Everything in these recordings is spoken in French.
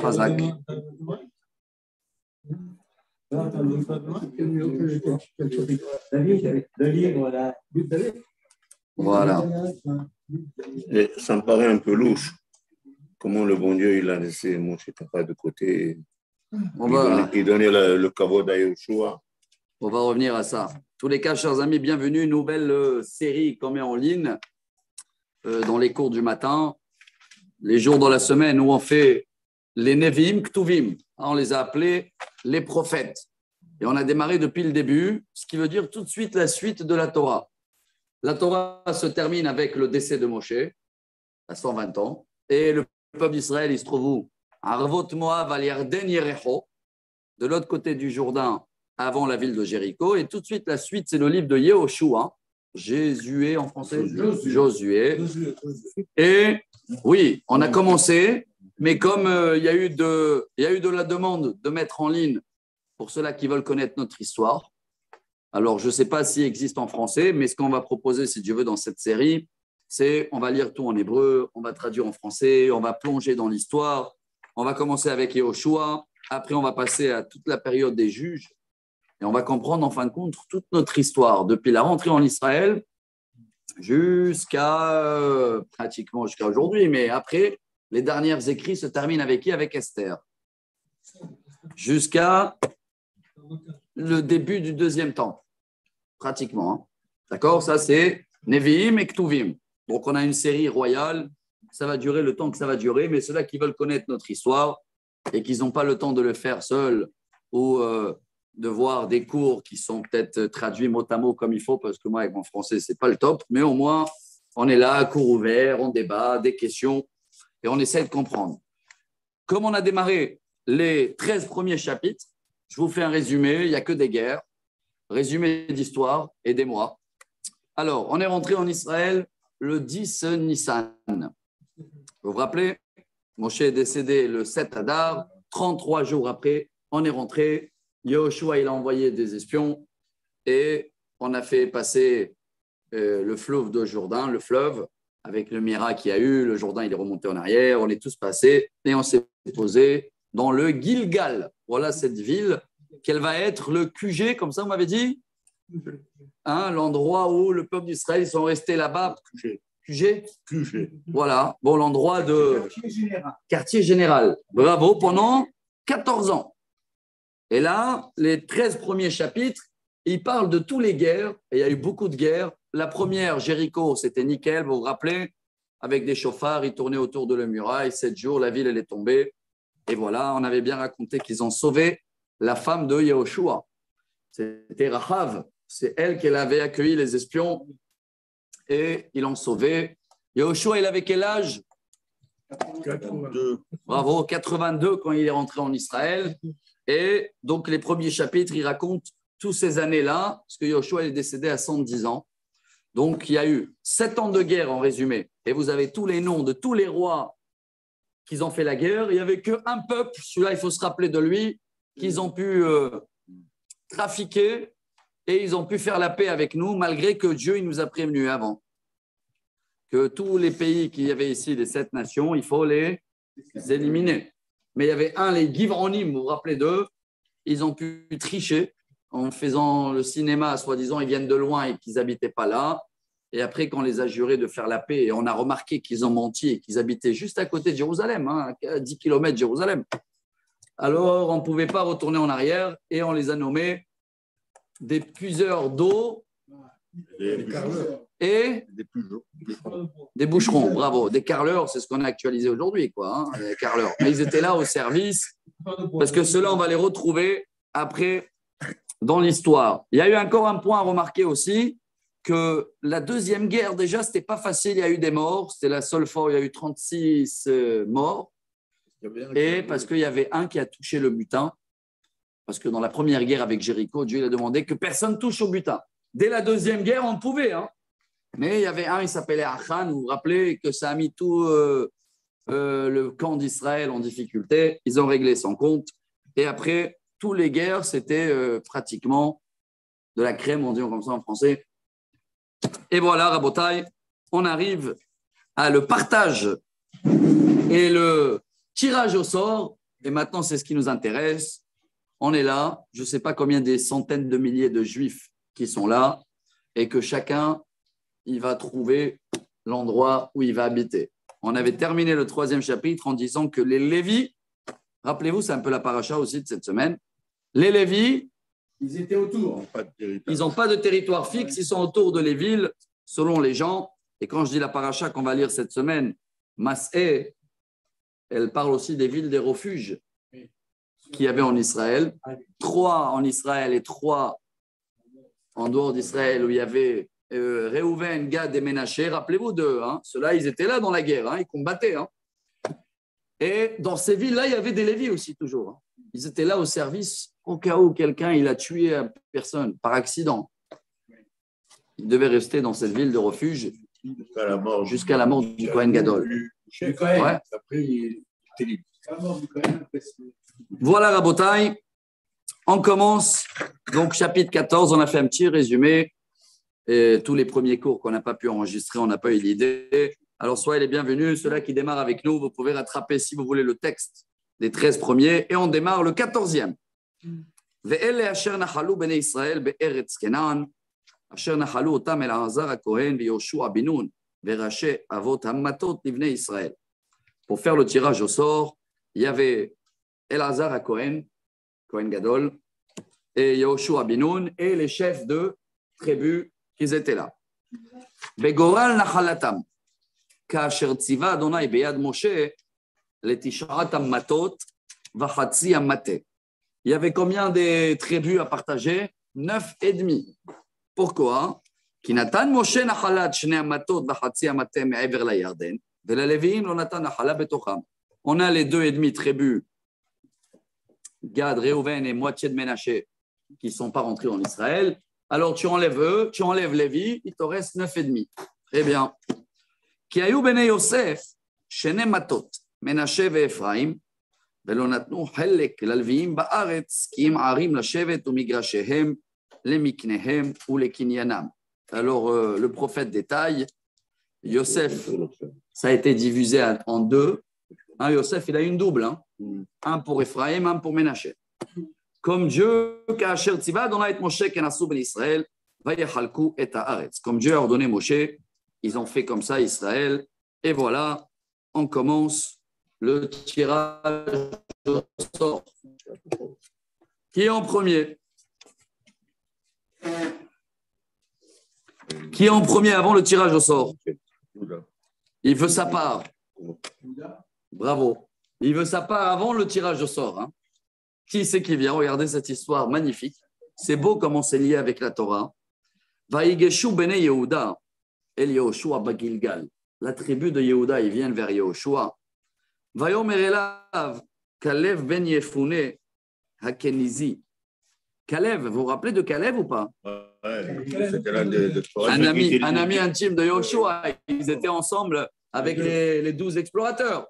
Razak. Voilà. Et ça me paraît un peu louche. Comment le bon Dieu, il a laissé Moshe Tapa de côté. Il donnait le kavod à Yoshua. On va revenir à ça. Tous les cas, chers amis, bienvenue. Une nouvelle série qu'on met en ligne dans les cours du matin. Les jours dans la semaine où on fait les Nevim, Ktuvim. On les a appelés les prophètes. Et on a démarré depuis le début, ce qui veut dire tout de suite la suite de la Torah. La Torah se termine avec le décès de Moshe, à 120 ans. Et le peuple d'Israël, il se trouve où? Arvot Moav al Yarden Yerecho, de l'autre côté du Jourdain, avant la ville de Jéricho. Et tout de suite, la suite, c'est le livre de Yehoshua, Jésué en français, Josué. Et oui, on a commencé, mais comme il y a eu de la demande de mettre en ligne pour ceux-là qui veulent connaître notre histoire. Alors, je ne sais pas s'il existe en français, mais ce qu'on va proposer, si Dieu veut, dans cette série, c'est on va lire tout en hébreu, on va traduire en français, on va plonger dans l'histoire. On va commencer avec Yehoshua, après on va passer à toute la période des juges et on va comprendre en fin de compte toute notre histoire, depuis la rentrée en Israël pratiquement jusqu'à aujourd'hui, mais après, les derniers écrits se terminent avec qui? Avec Esther. Jusqu'à le début du deuxième temple, pratiquement. Hein. D'accord? Ça, c'est Nevi'im et Ktuvim. Donc, on a une série royale. Ça va durer le temps que ça va durer, mais ceux-là qui veulent connaître notre histoire et qui n'ont pas le temps de le faire seuls ou de voir des cours qui sont peut-être traduits mot à mot comme il faut, parce que moi, avec mon français, ce n'est pas le top, mais au moins, on est là, cours ouvert, on débat, des questions, et on essaie de comprendre. Comme on a démarré les 13 premiers chapitres, je vous fais un résumé, il n'y a que des guerres, résumé d'histoire, aidez-moi. Alors, on est rentré en Israël le 10 Nissan. Vous vous rappelez, Moshe est décédé le 7 Adar, 33 jours après, on est rentré. Yehoshua, il a envoyé des espions et on a fait passer le fleuve de Jourdain, le fleuve, avec le miracle qu'il y a eu. Le Jourdain, il est remonté en arrière, on est tous passés et on s'est posé dans le Gilgal. Voilà cette ville, quelle va être le QG, comme ça, vous m'avez dit, hein, l'endroit où le peuple d'Israël, ils sont restés là-bas. QG. Voilà, bon, l'endroit de quartier général. Bravo, pendant 14 ans. Et là, les 13 premiers chapitres, ils parlent de toutes les guerres, et il y a eu beaucoup de guerres. La première, Jéricho, c'était nickel, vous vous rappelez, avec des chauffards, ils tournaient autour de la muraille, 7 jours, la ville, elle est tombée. Et voilà, on avait bien raconté qu'ils ont sauvé la femme de Yehoshua. C'était Rahav, c'est elle qui avait accueilli les espions, et ils l'ont sauvé. Yehoshua, il avait quel âge? 82. Bravo, 82 quand il est rentré en Israël. Et donc, les premiers chapitres, ils racontent toutes ces années-là, parce que Yehoshua est décédé à 110 ans. Donc, il y a eu 7 ans de guerre en résumé. Et vous avez tous les noms de tous les rois qui ont fait la guerre. Il n'y avait qu'un peuple, celui-là, il faut se rappeler de lui, qu'ils ont pu trafiquer et ils ont pu faire la paix avec nous, malgré que Dieu il nous a prévenus avant. Que tous les pays qu'il y avait ici, les 7 nations, il faut les éliminer. Mais il y avait les Givronim, vous vous rappelez d'eux, ils ont pu tricher en faisant le cinéma, soi-disant, ils viennent de loin et qu'ils n'habitaient pas là. Et après, quand on les a jurés de faire la paix, et on a remarqué qu'ils ont menti et qu'ils habitaient juste à côté de Jérusalem, hein, à 10 km de Jérusalem. Alors, on ne pouvait pas retourner en arrière et on les a nommés des puiseurs d'eau et des boucherons, bravo, des carleurs, c'est ce qu'on a actualisé aujourd'hui, quoi, hein, des carleurs. Mais ils étaient là au service, parce que ceux-là, on va les retrouver après dans l'histoire. Il y a eu encore un point à remarquer aussi, que la deuxième guerre, déjà, ce n'était pas facile, il y a eu des morts, c'était la seule fois où il y a eu 36 morts, et parce qu'il y avait un qui a touché le butin, parce que dans la première guerre avec Jéricho, Dieu il a demandé que personne touche au butin. Dès la deuxième guerre, on pouvait, hein. Mais il y avait un, il s'appelait Achan, vous vous rappelez, que ça a mis tout le camp d'Israël en difficulté. Ils ont réglé son compte. Et après, toutes les guerres, c'était pratiquement de la crème, on dit comme ça en français. Et voilà, Rabotai, on arrive à le partage et le tirage au sort Et maintenant, c'est ce qui nous intéresse. On est là, je ne sais pas combien des centaines de milliers de juifs qui sont là, et que chacun, il va trouver l'endroit où il va habiter. On avait terminé le 3e chapitre en disant que les Lévis, rappelez-vous, c'est un peu la paracha aussi de cette semaine, les Lévis, ils étaient autour. Ils n'ont pas de territoire fixe, ils sont autour de les villes, selon les gens. Et quand je dis la paracha qu'on va lire cette semaine, Mas'é, elle parle aussi des villes des refuges qu'il y avait en Israël. 3 en Israël et 3 en dehors d'Israël, où il y avait Réhouven, Gad et Ménaché. Rappelez-vous d'eux, hein. Ceux-là, ils étaient là dans la guerre, hein. Ils combattaient. Hein. Et dans ces villes-là, il y avait des Lévis aussi, toujours. Hein. Ils étaient là au service au cas où quelqu'un il a tué une personne par accident. Ils devaient rester dans cette ville de refuge jusqu'à la mort du Kohen Gadol. Ouais. Voilà, Rabotai. On commence. Donc, chapitre 14, on a fait un petit résumé. Et tous les premiers cours qu'on n'a pas pu enregistrer, on n'a pas eu l'idée. Alors, soyez les bienvenus. Ceux-là qui démarrent avec nous, vous pouvez rattraper, si vous voulez, le texte des 13 premiers. Et on démarre le 14e. ואלה אשר נחלו בני ישראל בארץ כנען, אשר נחלו אותם אלעזר הכהן ויהושע בן נון וראשי אבות המטות לבני ישראל. Pour faire le tirage au sort, il y avait Elazar à Cohen Gadol, et Yehoshua ben Nun, et les chefs de tribus qui étaient là. Begoral nachalatam, כאשר ציווה אדוני ביד משה לתשעת המטות וחצי המטה. Il y avait combien de tribus à partager? 9 et demi. Pourquoi? כי נתן משה נחלת שני המטות וחצי המטה מעבר לירדן, וללוויים לא נתן נחלה בתוכם. On a les 2 et demi tribus, Gad, Réhouven et moitié de Ménaché, qui ne sont pas rentrés en Israël. Alors tu enlèves eux, tu enlèves Lévi, il te reste 9 et demi. Très bien. כי היו בני יוסף שני מטות, מנשה ואפרים, ולא נתנו חלק ללוויים בארץ, כי הם ערים לשבת ומגרשיהם למקניהם ולקניינם. Alors, le prophète détaille, Yosef, ça a été divisé en 2. Hein, Yosef, il a une double, hein. Un pour Ephraim, un pour Ménaché. Comme Dieu, כאשר ציווה אדוני את משה כן עשו בני ישראל, ויחלקו את הארץ. Comme Dieu a ordonné Moshe, ils ont fait comme ça Israël. Et voilà, on commence le tirage au sort. Qui est en premier? Qui est en premier avant le tirage au sort? Il veut sa part. Bravo. Il veut sa part avant le tirage au sort. Hein. Qui c'est qui vient? Regardez cette histoire magnifique. C'est beau comment c'est lié avec la Torah. Vaïgeshu bene Yehuda el Yehoshua bagilgal. La tribu de Yehuda, ils viennent vers Yehoshua. Vayomer elav Kalev ben Yefune hakenizi. Kalev, vous vous rappelez de Kalev ou pas? Un ami intime de Yehoshua. Ils étaient ensemble avec les 12 explorateurs.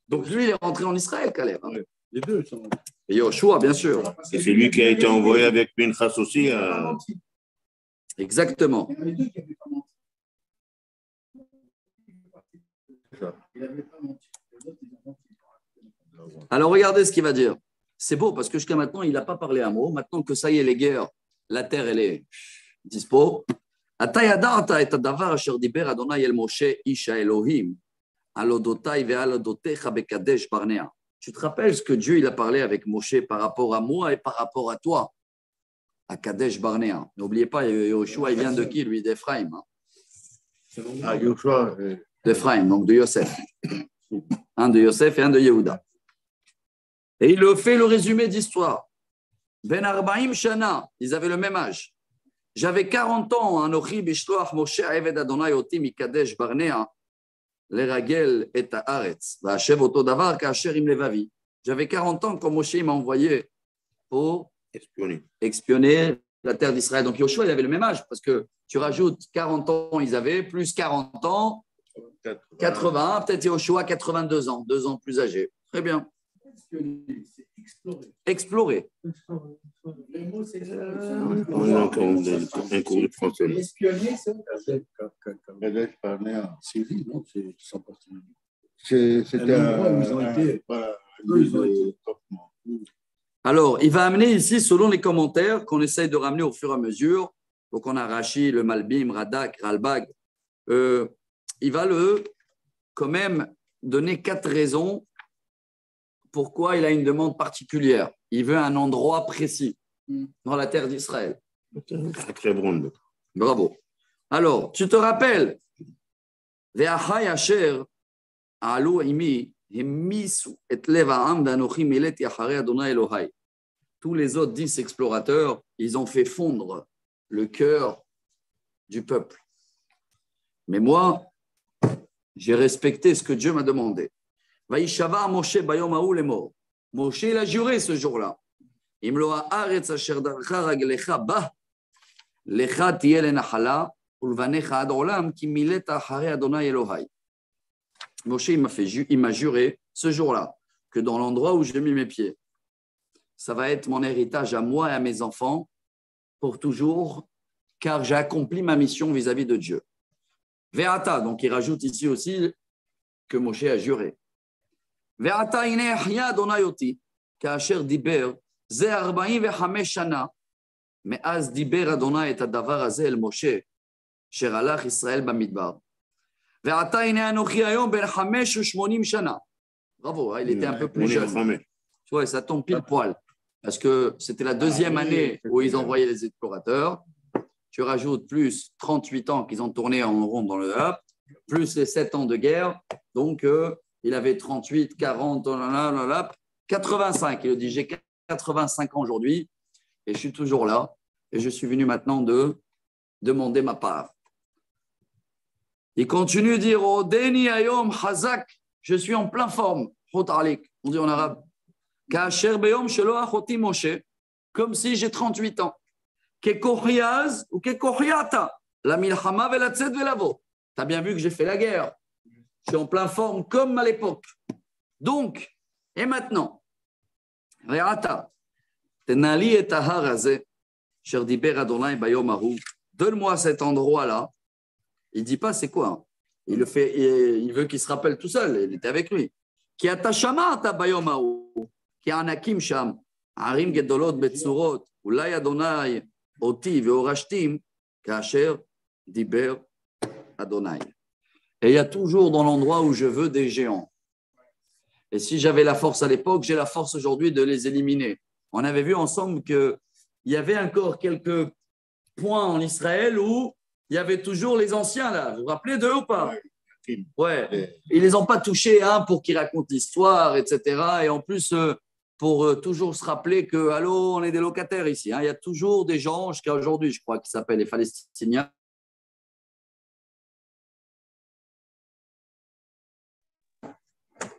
Donc lui, il est rentré en Israël, Kalev. Hein. Les deux sont. Et Yehoshua, bien sûr. Et c'est lui qui a été envoyé avec Pinchas aussi. Exactement. Alors regardez ce qu'il va dire. C'est beau parce que jusqu'à maintenant, il n'a pas parlé un mot. Maintenant que ça y est, les guerres, la terre, elle est dispo. אתה ידעת את הדבר אשר דיבר אדוני אל משה איש האלוהים על אודותיי ועל אודותיך בקדש ברנע. Tu te rappelles ce que Dieu il a parlé avec Moshe par rapport à moi et par rapport à toi à Kadesh Barnea. N'oubliez pas, Yoshua, il vient de qui, lui? D'Ephraim. Hein? Ah, Yoshua. D'Ephraim, donc de Yosef. Un de Yosef et un de Yehuda. Et il fait le résumé d'histoire. Ben Arbaim Shana, ils avaient le même âge. J'avais 40 ans, Anochi Bishloach Moshe Eved Adonai Oti Mikadesh Barnea, Leragel et Haaretz, Vachev Oto Davar Kacher Im Levavi. J'avais 40 ans quand Moshe m'a envoyé pour expionner la terre d'Israël. Donc Yoshua, il avait le même âge, parce que tu rajoutes 40 ans, ils avaient, plus 40 ans, 80, peut-être Yoshua, 82 ans, 2 ans plus âgé. Très bien. Explorer. Le mot, c'est un cours de français. espionner, c'est Kadesh Barnea, c'est lui, non? C'est 100%. c'était Ils ont été. un lieu de Alors, il va amener ici, selon les commentaires qu'on essaye de ramener au fur et à mesure, donc on a Rashi, le Malbim, Radak, Ralbag, il va quand même donner 4 raisons pourquoi il a une demande particulière. Il veut un endroit précis dans la terre d'Israël. Très bon. Bravo. Alors, tu te rappelles, Ve'achai asher alu imi hemisu et lev ha'am ve'anochi mileti acharei Adonai Elohai. Tous les autres 10 explorateurs, ils ont fait fondre le cœur du peuple. Mais moi, j'ai respecté ce que Dieu m'a demandé. Vaïshava Moshe bayom ha'u lemor. Moshe, il a juré ce jour-là. Imlo ha'aretz asher darcha raglecha bah, lecha tiye lenachala, ulvanecha ad olam ki mileta acharei Adonai Elohai. Moshe, il m'a juré ce jour-là que dans l'endroit où j'ai mis mes pieds, ça va être mon héritage à moi et à mes enfants pour toujours, car j'ai accompli ma mission vis-à-vis de Dieu. Ve'ata, donc il rajoute ici aussi que Moshe a juré. Ve'ata ine achya Adonai oti, ka'asher diber, ze 45 shana, me'az diber Adonai et hadavar hazeh el Moshe, sher halach Israël bamidbar. Ve'ata ine anochi hayom ben 85 shana. Bravo, il était un peu plus jeune. Ouais, ça tombe pile poil. Parce que c'était la deuxième année où ils envoyaient les explorateurs. Tu rajoutes plus 38 ans qu'ils ont tourné en rond dans le Hap, plus les 7 ans de guerre. Donc, il avait 38, 40, 85. Il a dit, j'ai 85 ans aujourd'hui et je suis toujours là. Et je suis venu maintenant de demander ma part. Il continue de dire, oh, Deni Ayom Hazak, je suis en pleine forme. On dit en arabe. Comme si j'ai 38 ans. Kekohiaz ou kekohiata. La milchama velatzed velavo. Tu as bien vu que j'ai fait la guerre. Je suis en pleine forme comme à l'époque. Donc, et maintenant, Reata, tenali et taharaze, cher diber Adonai bayom ahu. Donne-moi cet endroit-là. Il ne dit pas c'est quoi. Il le fait, il veut qu'il se rappelle tout seul. Il était avec lui. Qui atachama ta bayom ahu. כי הענקים שם, ערים גדולות בצורות, אולי אדוני אותי והורשתים, כאשר דיבר אדוני. Et il y a toujours dans l'endroit où je veux des géants. Et si j'avais la force à l'époque, j'ai la force aujourd'hui de les éliminer. On avait vu ensemble qu'il y avait encore quelques points en Israël où il y avait toujours les anciens là. Vous vous rappelez d'eux ou pas? Ouais. Ils ne les ont pas touchés pour qu'ils racontent l'histoire, etc. Et en plus, pour toujours se rappeler que, allô, on est des locataires ici. Il y a toujours des gens, jusqu'à aujourd'hui, je crois, qui s'appellent les Palestiniens.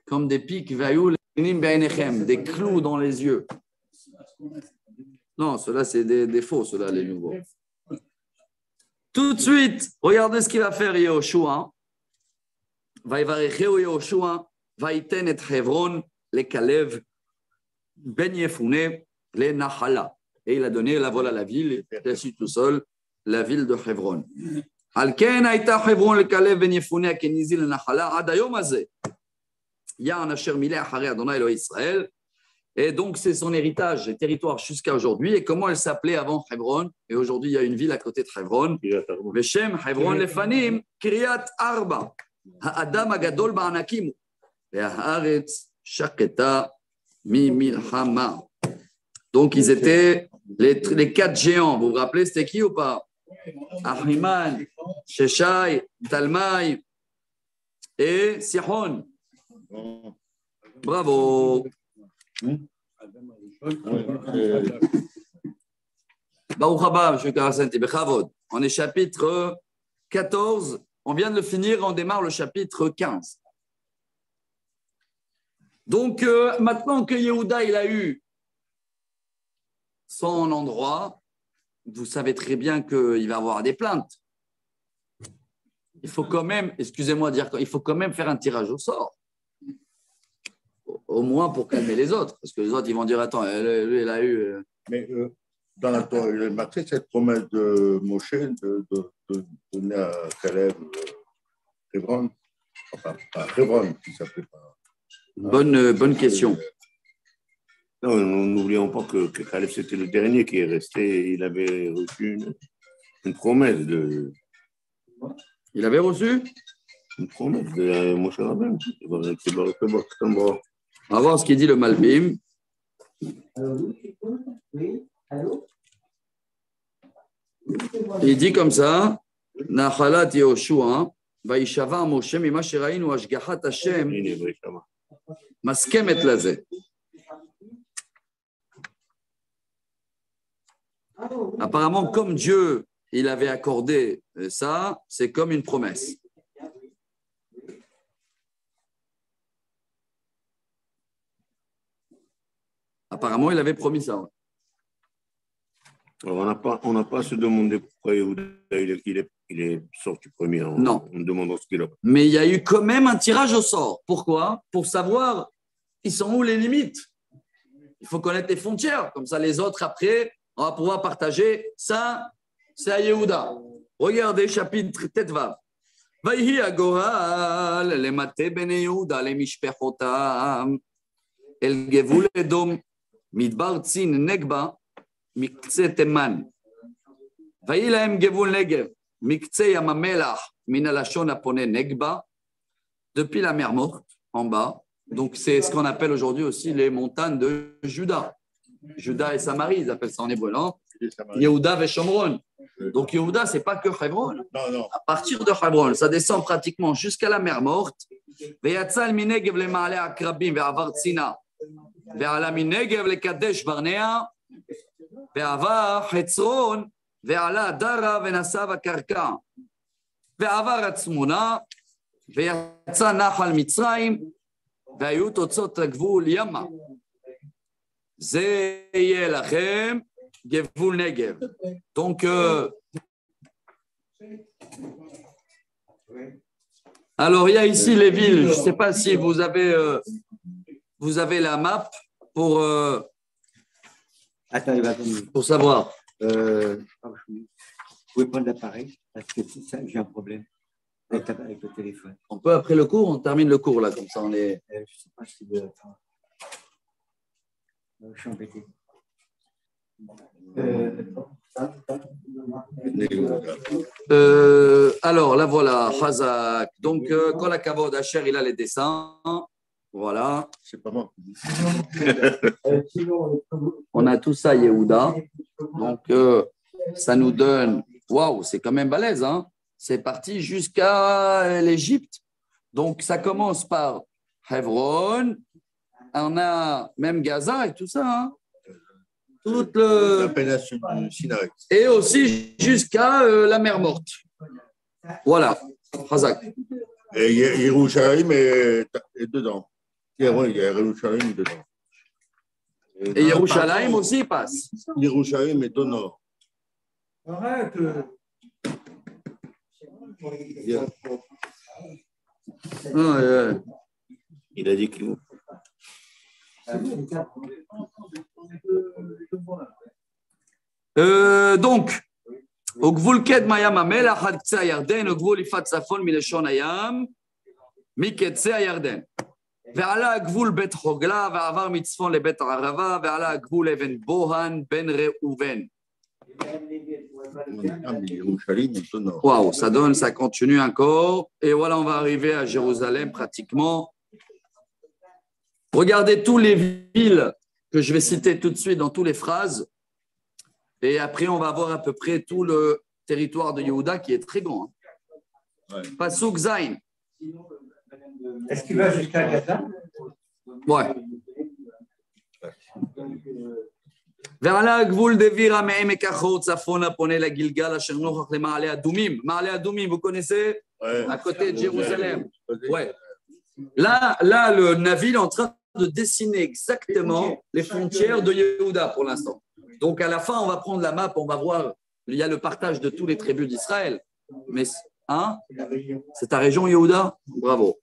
Comme des pics, des clous dans les yeux. Non, ceux-là, c'est des faux, ceux-là, les nouveaux. Tout de suite, regardez ce qu'il va faire Yehoshua. ויברכהו יהושע וייתן את חברון לכלב בן יפונה לנחלה. Et il a donné la vol à la ville, il est assis tout seul, la ville de Hebron. על כן הייתה חברון לכלב בן יפונה כניזיל לנחלה עד היום הזה. יען אשר מילא אחרי אדוני אלוהי ישראל. Et donc c'est son héritage, les territoires jusqu'à aujourd'hui. Et comment elle s'appelait avant Hebron? Et aujourd'hui il y a une ville à côté de Hebron. Veshem Hebron lefanim Kiryat Arba. האדם הגדול בענקים הוא, והארץ שקטה ממלחמה. Donc, ils étaient les 4 géants. Vous vous rappelez, c'était qui ou pas? Ahiman, Sheshai, Talmai et Sihon. Bravo. Baruch haba, M. Karasenti, Bechavod. On est chapitre 14. On vient de le finir, on démarre le chapitre 15. Donc, maintenant que Yehuda il a eu son endroit, vous savez très bien qu'il va avoir des plaintes. Il faut quand même, excusez-moi de dire, il faut quand même faire un tirage au sort. Au moins pour calmer les autres. Parce que les autres, ils vont dire, attends, lui, il a eu... Mais dans la Torah, il est marqué cette promesse de Moshe de donner à Caleb Hebron, enfin, pas Hebron, qui s'appelait pas. Bonne question. Non, n'oublions pas que Caleb, c'était le dernier qui est resté. Il avait reçu une promesse de. Il avait reçu Une promesse de Moshe Rabbeinu. On va voir ce qu'il dit le Malbim. Il dit comme ça, Nachalat Yehoshua, Vaishava Moshe mima sherainu ashgachat Hashem maskemet laze. Apparemment, comme Dieu, il avait accordé ça, c'est comme une promesse. Apparemment, il avait promis ça. Alors, on n'a pas à se demander pourquoi Yehuda, il est sorti premier. Non. En demandant ce qu'il a. Mais il y a eu quand même un tirage au sort. Pourquoi? Pour savoir, ils sont où les limites. Il faut connaître les frontières. Comme ça, les autres, après, on va pouvoir partager. Ça, c'est à Yehuda. Regardez, chapitre Tetvav. Vayhi agoral, le mate ben Yehuda, le mishpechotam, el gevul edom, midbar tzin negba, מקצה תימן. ויהי להם גבול נגב, מקצה ים המלח, מן הלשון הפונה נגבה, depuis la mer morte, en bas. Donc, c'est ce qu'on appelle aujourd'hui aussi les montagnes de Juda. Juda et Samarie, ils appellent ça en hébreu, non? Yehuda et Shomron. Donc, Yehuda, ce n'est pas que Hebron. Non. À partir de Hebron, ça descend pratiquement jusqu'à la mer morte. ויצא מנגב למעלה עקרבים ועבר צינה, ועלה מנגב לקדש ברנע, ועבר חצרון, ועלה דרה ונסע בקרקע, ועבר עצמונה, ויצא נחל מצרים, והיו תוצאות הגבול ימה. זה יהיה לכם גבול נגב. Donc, alors, il y a ici les villes. Je ne sais pas si vous avez la map pour savoir. Vous pouvez prendre l'appareil parce que ça, j'ai un problème avec le téléphone. On peut après le cours, on termine le cours là, comme ça on est. Je ne sais pas si je suis embêté. Alors là voilà, Chazak. Donc quand la Kavod Asher il a les dessins, voilà. C'est pas moi. On a tout ça Yehuda. Donc ça nous donne, waouh, c'est quand même balèze, hein. C'est parti jusqu'à l'Égypte. Donc ça commence par Hebron, on a même Gaza et tout ça, hein. Toute La péninsule du Sinaï. Et aussi jusqu'à la mer morte. Voilà, Hazak. Et Yerushalayim est dedans. Il y a Yerushalayim dedans. Et Yerushalayim aussi passe. Yerushalayim est au nord. Arrête. Il a dit qu'il donc, au gvul ked mayam hamelach ad k'tzeh hayarden, au gvul ifat tzafon mileshon hayam, mik'tzeh hayarden. ועלה הגבול בית חוגלה, ועבר מצפון לבית ערבה, ועלה הגבול אבן בוהן בן ראובן. Waouh, ça donne, ça continue encore. Et voilà, on va arriver à Jérusalem pratiquement. Regardez tous les villes que je vais citer tout de suite dans toutes les phrases. Et après, on va voir à peu près tout le territoire de Yehuda qui est très grand. Ouais. Pasuk Zain. Est-ce qu'il va jusqu'à Gaza? Ouais. ועלה הגבול דבירה מעמק החור צפונה פונה לגלגל אשר נוכח למעלה אדומים. מעלה אדומים, vous connaissez? Ouais. À côté de Jérusalem. Ouais. Là, le navire est en train de dessiner exactement les frontières de Yehuda pour l'instant. Donc, à la fin, on va prendre la map, on va voir, il y a le partage de tous les tribus d'Israël. Mais, hein? C'est ta région, Yehuda? Bravo.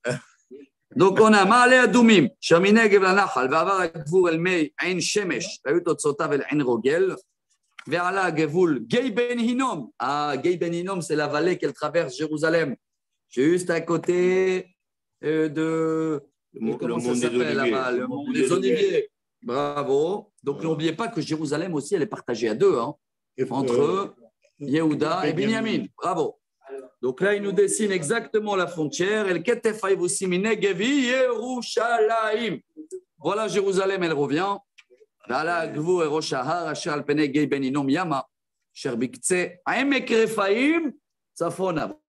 Donc, on a Ma'ale Adumim, Shaminegev la Nahal, Va'avar Gvul el Mei, Ein Shemesh, Va'ayut Otsotav el Ein Rogel, Ve'ala Gvul Gei Ben Hinnom. Ah, Gei Ben Hinnom, c'est la vallée qu'elle traverse Jérusalem, juste à côté de. Le monde des Oliviers. Le monde des Oliviers. Bravo. Donc, n'oubliez pas que Jérusalem aussi, elle est partagée à deux, hein, entre Yehuda et Binyamin. Bravo. Donc là, il nous dessine exactement la frontière. Voilà Jérusalem, elle revient.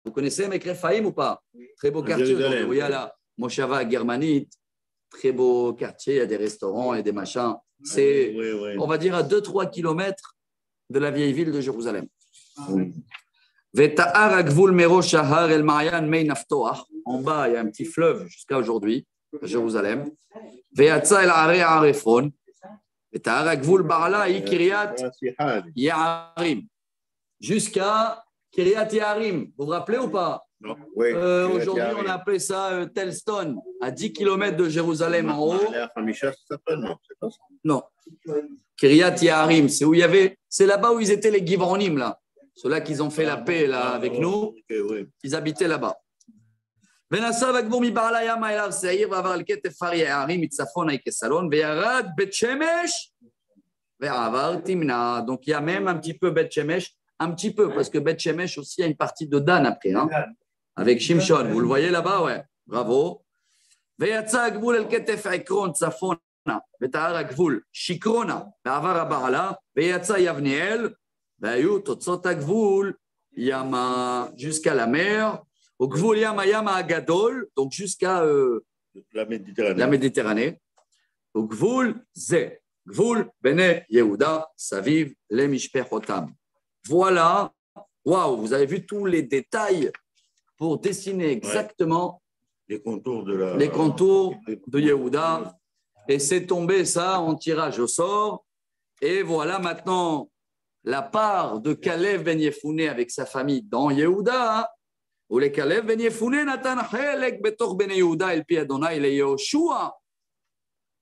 Vous connaissez Emek Rephaim ou pas? Très beau quartier. Il y a la Moshava germanite. Très beau quartier, il y a des restaurants et des machins. C'est, on va dire, à 2-3 kilomètres de la vieille ville de Jérusalem. En bas, il y a un petit fleuve jusqu'à aujourd'hui, à Jérusalem. Jusqu'à Kiryat Yearim. Vous vous rappelez ou pas? Oui, aujourd'hui, on a appelé ça Telston, à 10 km de Jérusalem en haut. Non. Kiryat Yearim, c'est où il y avait, c'est là-bas où ils étaient les Givronim, là. Ceux-là qui ont fait la paix là, avec nous, ils habitaient là-bas. Donc il y a même un petit peu Bet Shemesh, un petit peu, parce que Bet Shemesh aussi a une partie de Dan après, hein, avec Shimshon. Vous le voyez là-bas, ouais. Bravo. Shikrona, jusqu'à la mer, au Gvul Yama Yama Agadol, donc jusqu'à la Méditerranée. Au Gvul Ze, Gvul Bene Yehuda, Saviv, les Mishpechotam. Voilà, waouh, vous avez vu tous les détails pour dessiner exactement les contours de Yehuda. Et c'est tombé ça en tirage au sort. Et voilà maintenant la part de Kalev ben Yefouné avec sa famille dans Yehuda. Où les Kalev ben Yefouné natan chelek betor ben Yehuda el pi Adonai le Yoshua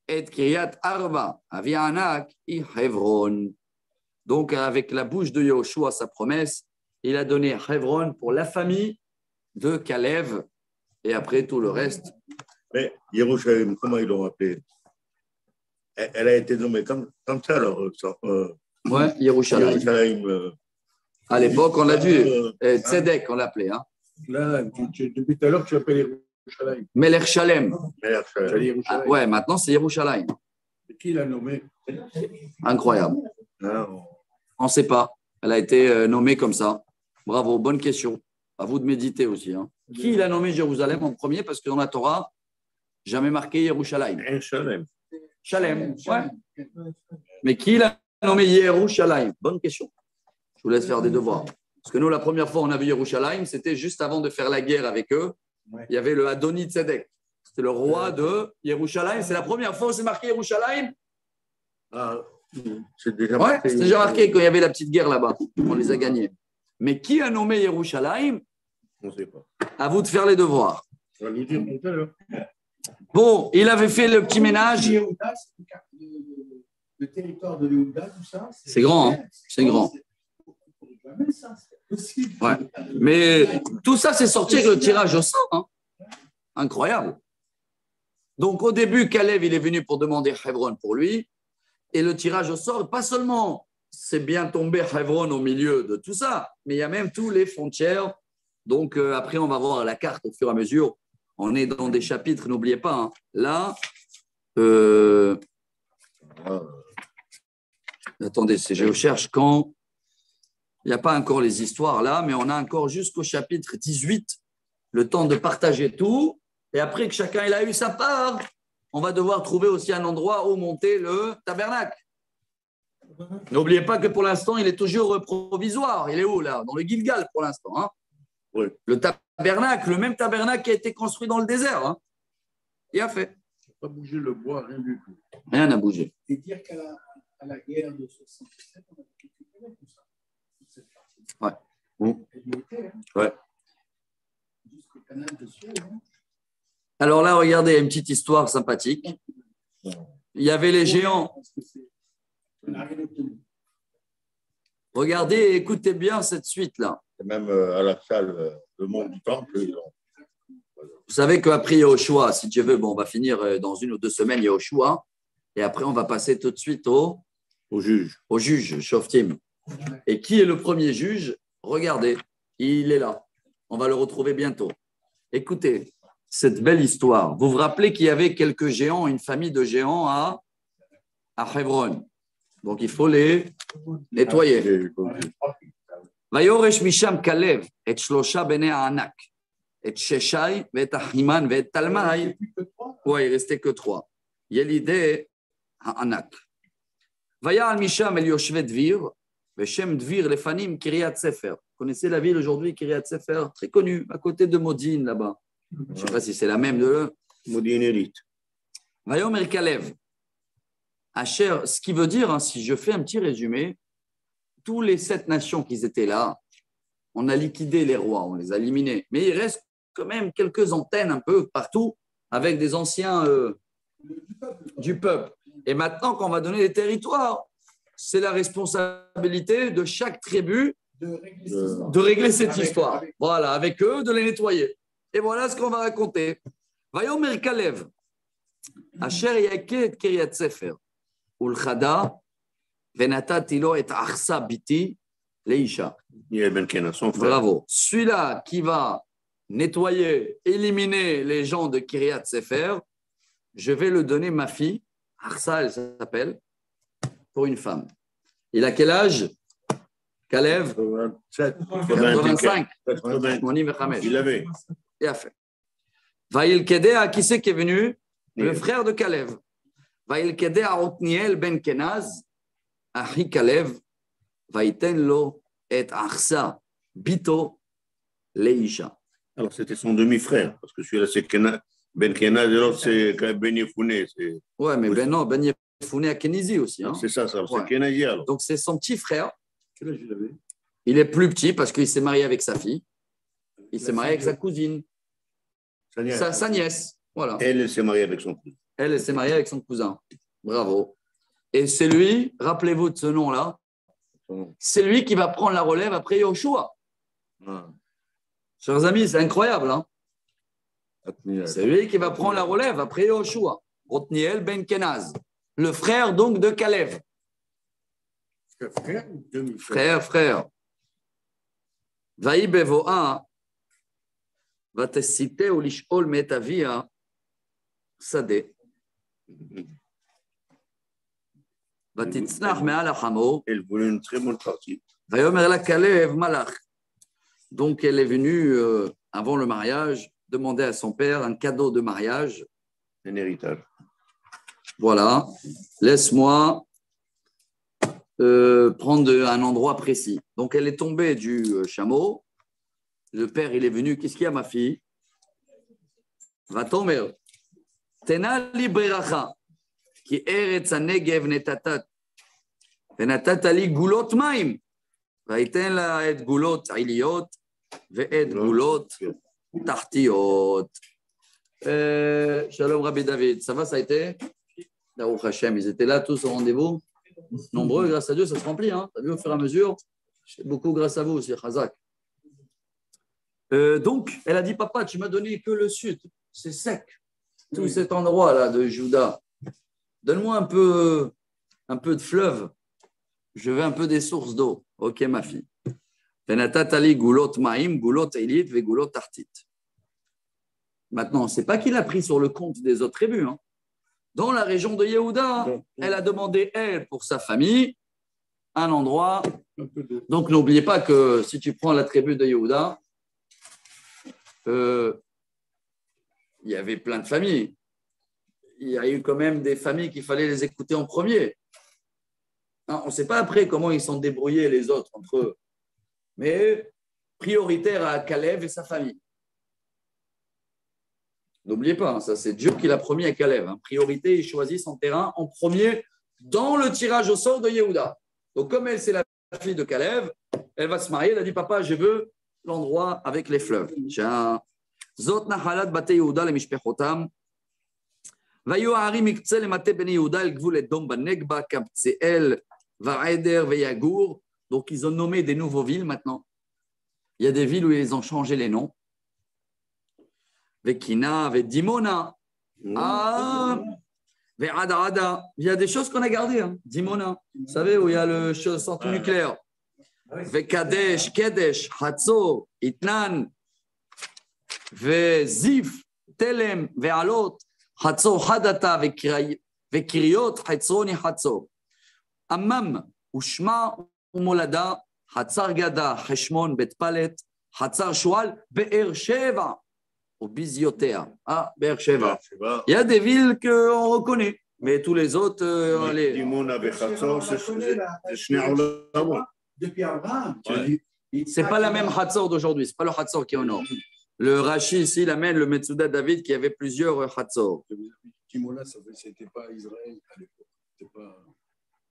et Kiryat Arba avianak i Hebron. Donc avec la bouche de Yoshua, sa promesse, il a donné Hebron pour la famille de Kalev et après tout le reste. Mais Yerushalayim, comment ils l'ont appelé? Elle a été nommée comme ça alors. Ouais, Yerushalayim. À l'époque, on l'a dit. Tzedek, on l'appelait. Hein. Là, depuis tout à l'heure, tu l'appelles Yerushalayim. Melech Shalem. Ah, ouais, maintenant c'est Yerushalayim. Qui l'a nommé? Incroyable. On ne sait pas. Elle a été nommée comme ça. Bravo, bonne question. À vous de méditer aussi. Hein. Qui l'a nommé Jérusalem en premier? Parce que dans la Torah, jamais marqué Yerushalayim. Shalem, ouais. Mais qui l'a nommé Yerushalayim? Bonne question. Je vous laisse faire des devoirs. Parce que nous, la première fois, on a vu Yerushalayim, c'était juste avant de faire la guerre avec eux. Il y avait le Adoni Tzedek. C'était le roi de Yerushalayim. C'est la première fois où c'est marqué Yerushalayim. C'est déjà marqué. C'est déjà marqué quand il y avait la petite guerre là-bas. On les a gagnés. Mais qui a nommé Yerushalayim? On ne sait pas. À vous de faire les devoirs. On va nous dire tout à l'heure. Bon, il avait fait le petit ménage. Le territoire de Yehuda, tout ça. C'est grand, hein? C'est grand. Ouais. Mais tout ça, c'est sorti avec le tirage au sort. Hein? Incroyable. Donc, au début, Kalev, il est venu pour demander Hebron pour lui. Et le tirage au sort, pas seulement c'est bien tombé Hebron au milieu de tout ça, mais il y a même tous les frontières. Donc, après, on va voir la carte au fur et à mesure. On est dans des chapitres, n'oubliez pas. Hein. Là, attendez, je cherche quand. Il n'y a pas encore les histoires là, mais on a encore jusqu'au chapitre 18 le temps de partager tout. Et après que chacun il a eu sa part, on va devoir trouver aussi un endroit où monter le tabernacle. N'oubliez pas que pour l'instant, il est toujours provisoire. Il est où là? Dans le Gilgal pour l'instant. Hein? Oui. Le tabernacle, le même tabernacle qui a été construit dans le désert. Hein? Il a fait. Pas bouger le bois, rien du tout. Rien n'a bougé. Et dire qu'à la guerre de 67, on a récupéré tout ça. Toute cette partie. Ouais. Elle y était, hein. Ouais. Jusqu'au canal de Suez. Hein. Alors là, regardez, une petite histoire sympathique. Il y avait les géants. On n'a rien obtenu. Regardez et écoutez bien cette suite-là. Même à la salle, le monde du temple. Vous savez qu'après Yehoshua, si Dieu veut, bon, on va finir dans 1 ou 2 semaines Yehoshua. Et après, on va passer tout de suite au juge, Shoftim. Et qui est le premier juge? Regardez, il est là. On va le retrouver bientôt. Écoutez, cette belle histoire. Vous vous rappelez qu'il y avait quelques géants, une famille de géants à Hebron. Donc, il faut les nettoyer. Vayoresh Misham Kalev et Shlosha Bene Anak et Sheshai et Ahiman et Talmai. Ouais, il restait que 3. Yelide Anak. Vayal Misham El Yoshvet Dvir, Veshem Dvir Lefanim Kiryat Sefer. Vous connaissez la ville aujourd'hui, Kiryat Sefer, très connue, à côté de Modine, là-bas. Je ne sais pas si c'est la même de Modine Elite. Vayomer Kalev. Asher, ce qui veut dire, si je fais un petit résumé, tous les 7 nations qui étaient là, on a liquidé les rois, on les a éliminés. Mais il reste quand même quelques antennes un peu partout avec des anciens du peuple. Et maintenant qu'on va donner les territoires, c'est la responsabilité de chaque tribu de régler cette histoire. Voilà, avec eux, de les nettoyer. Et voilà ce qu'on va raconter. Vayomer Kalev, Asher Yaket Kiryat Sefer, Ulchada, Venatati lo et Achsa biti leisha. Bravo. Celui-là qui va nettoyer, éliminer les gens de Kiryat Sefer, je vais le donner ma fille, Achsa, elle s'appelle, pour une femme. Il a quel âge? Kalev 85. Il avait. Il a fait. Vaïl Kedea, qui c'est qui est venu? Le frère de Kalev. Vaïl Kedea Otniel ben Kenaz. Ahi Kalev, Vaïten lo et Achsa, Bito, Leisha. Alors, c'était son demi-frère, parce que celui-là, c'est Ben Kenaz, et l'autre, c'est Ben Yefouné. Ouais, mais Ben non, Ben Yefouné à Kenizi aussi. Hein. C'est ça, c'est ouais. Kenazi alors. Donc, c'est son petit frère. Quel âge il avait? Il est plus petit parce qu'il s'est marié avec sa fille. Il s'est marié avec sa cousine. Sa nièce. Voilà. Elle s'est mariée avec son cousin. Elle s'est mariée avec son cousin. Bravo. Et c'est lui, rappelez-vous de ce nom-là, c'est lui qui va prendre la relève après Yoshua. Chers amis, c'est incroyable. Hein, c'est lui qui va prendre la relève après Yoshua. Otniel ben Kenaz, le frère donc de Kalev. Frère. Vaï bevoa, vatesite ou lishol metavia, sade. Elle voulait une très bonne partie. Donc, elle est venue, avant le mariage, demander à son père un cadeau de mariage. Un héritage. Voilà. Laisse-moi prendre un endroit précis. Donc, elle est tombée du chameau. Le père, il est venu. Qu'est-ce qu'il y a, ma fille? Va tomber. Tena libracha. כי ארץ הנגב נתתת, ונתת לי גולות מים, ויתן לה את גולות עיליות ואת גולות תחתיות. Shalom Rabbi David, ça va, ça a été? Baruch Hashem, ils étaient là tous au rendez-vous, nombreux, grâce à Dieu, ça se remplit, hein. T'as vu au fur et à mesure, beaucoup grâce à vous aussi, Chazak. Donc, elle a dit, papa, tu m'as donné que le sud, c'est sec, tout cet endroit-là de Juda. Donne-moi un peu de fleuve. Je veux un peu des sources d'eau. Ok, ma fille. Maintenant, ce n'est pas qu'il a pris sur le compte des autres tribus. Hein. Dans la région de Yehuda, elle a demandé, elle, pour sa famille, un endroit. Donc, n'oubliez pas que si tu prends la tribu de Yehuda, il y avait plein de familles. Il y a eu quand même des familles qu'il fallait les écouter en premier. On ne sait pas après comment ils sont débrouillés les autres entre eux. Mais prioritaire à Kalev et sa famille. N'oubliez pas, ça c'est Dieu qui l'a promis à Kalev. Priorité, il choisit son terrain en premier dans le tirage au sort de Yehuda. Donc comme elle, c'est la fille de Kalev, elle va se marier, elle a dit, papa, je veux l'endroit avec les fleuves. Zot nahalat bate Yehuda le mishpechotam. Donc, ils ont nommé des nouveaux villes maintenant. Il y a des villes où ils ont changé les noms. Vekina, Dimona. Ve'ada. Il y a des choses qu'on a gardées. Hein. Dimona. Vous savez où il y a le centre nucléaire. Ve'kadesh, kedesh, hatzor, itnan, ve'zif, telem, ve'alot, hatzor, hadata, ve'kiriot, hatzroni, hatzor. Ammam, ushma, umolada, hatzar gada, heshmon, betpalet, hatzar shual, be'er sheva. Au Biziotea. Ah, Beersheva. Il y a des villes qu'on reconnaît, mais tous les autres, c'est pas la même Hatzor d'aujourd'hui, c'est pas le Hatzor qui est au nord. Le Rashi ici, il amène le Metsuda David qui avait plusieurs Hatzor. Timona, c'était pas Israël à l'époque.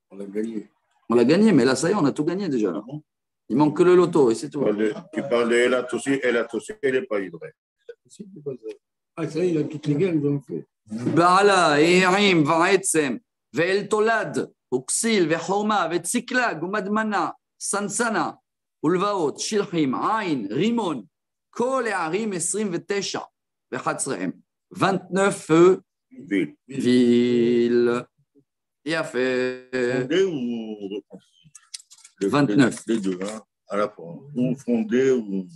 On l'a gagné. On l'a gagné, mais là, ça y est, on a tout gagné déjà. Là. Il manque que le loto et c'est tout. Tu parles de Elat aussi, elle n'est pas Israël. Ah, ça y est, il a toutes les guerres, ils ont fait. Baala, E'im, Va'etzem, Ve'el Tolad, Uksil, Ve'chorma, Ve'tsiklag, Umadmana, Sansana, Ulvaot, Shilchim, Ain, Rimon, Kol E'arim, 29, Ve'chatzrehem. 29 villes. Il a fait. Fondé ou. 29. Les deux, hein, à la fois. Ou fondé ou.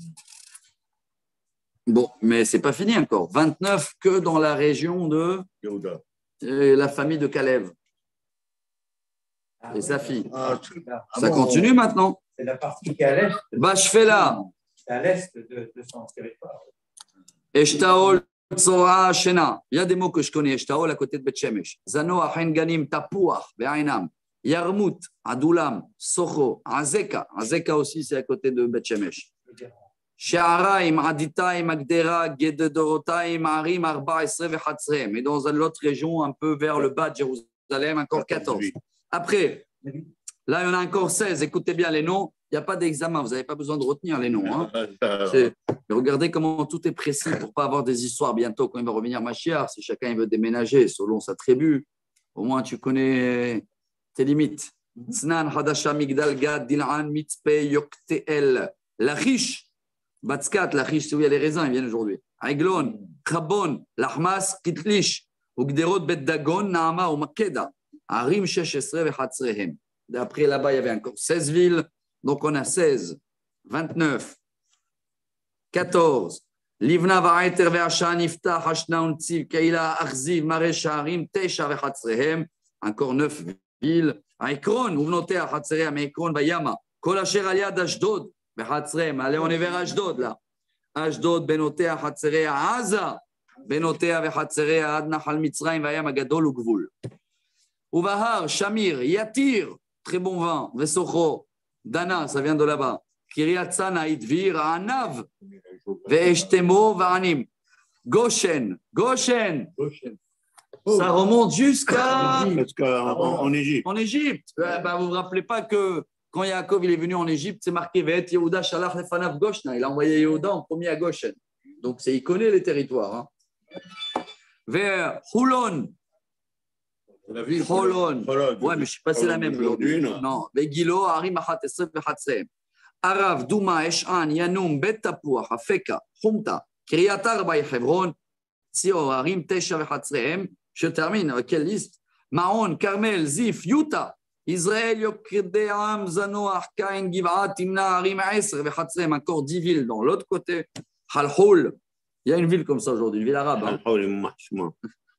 Bon, mais c'est pas fini encore. 29 que dans la région de Yehuda. La famille de Caleb et sa fille. Ça bon, continue maintenant. C'est la partie qui est à l'est. Bashfela. C'est à l'est de son territoire. Eshtaol, Tzora, Shena. Il y a des mots que je connais. Eshtaol à côté de Beth Shemesh. Zano, Achen Ganim, Tapuach, Be'ainam. Yarmout, Adulam, Socho, Azeka. Azeka aussi, c'est à côté de Beth Shemesh. She'araim, Aditaim, Agdera, Gededorotaim, Arim, Arba, Esre, Vechatzrem. Et dans l'autre région, un peu vers le bas de Jérusalem, encore 14. Après, là, il y en a encore 16. Écoutez bien les noms. Il n'y a pas d'examen. Vous n'avez pas besoin de retenir les noms. Hein. Regardez comment tout est précis pour ne pas avoir des histoires bientôt quand il va revenir Mashiach. Si chacun il veut déménager selon sa tribu, au moins tu connais tes limites. Tznan, Hadasha, Migdal, Gad, Dil'an, Mitzpe, Yokteel, Lachish. Batskat, Lachish, c'est où il y a les raisins, ils viennent aujourd'hui. Aiglon, Chabon, Lahmas, Kitlish, Ugderot, Bet Dagon, Naama ou Makeda, Arim, Sheshesre, Vechatzrehem. Après, là-bas, il y avait encore 16 villes. Donc, on a 16, 29, 14. Livna, Va'eter, Ve'asha, Nifta, Hashna, Untziv, Keila, Achziv, Maresh, Arim, Tesha, Vechatzrehem. Encore 9 villes. Aikron, Uvnotea, Chatzrehem, Aikron, Vayama, Kol Asher Aliad, Ashdod. Allez, on est vers Ashdod là. Ashdod, Benotea, Hatzerea, Aza, Benotea, Hatzerea, Ad Nahal Mitzrayim, Vayam Agadol, Ugvul. Uvahar, Shamir, Yatir, très bon vin, Vesocho, Dana, ça vient de là-bas. Kiryat Sana, Idvir, Anav, Ve'eshtemo, Va'anim. Goshen. Ça remonte jusqu'à. En Égypte. En Égypte. Vous ne vous rappelez pas que. Quand Yaakov il est venu en Égypte, c'est marqué Ve'et Yehuda Shalach Lefanav Goshna. Il a envoyé Yehuda en premier à Goshen. Donc, il connaît les territoires. Hein. Vers Hulon. Hulon. Ouais, mais je ne sais pas si c'est la même aujourd'hui. Non. Vegilo, Harim, Achat, Esref, Vechatzem. Arav, Douma, Eshan, Yanoum, Bet Tapuach, Afeka, Humta, Kiryat Arba, Hebron, Tzior, Harim, Tesha, Vechatzem. Je termine. Quelle liste? Maon, Carmel, Zif, Yuta. Israël, Yokredeam, Zanoach, Kain, Givat, Timna, Harim, Esr, Vechatzrem, encore 10 villes dans l'autre côté. Halhol, il y a une ville comme ça aujourd'hui, une ville arabe.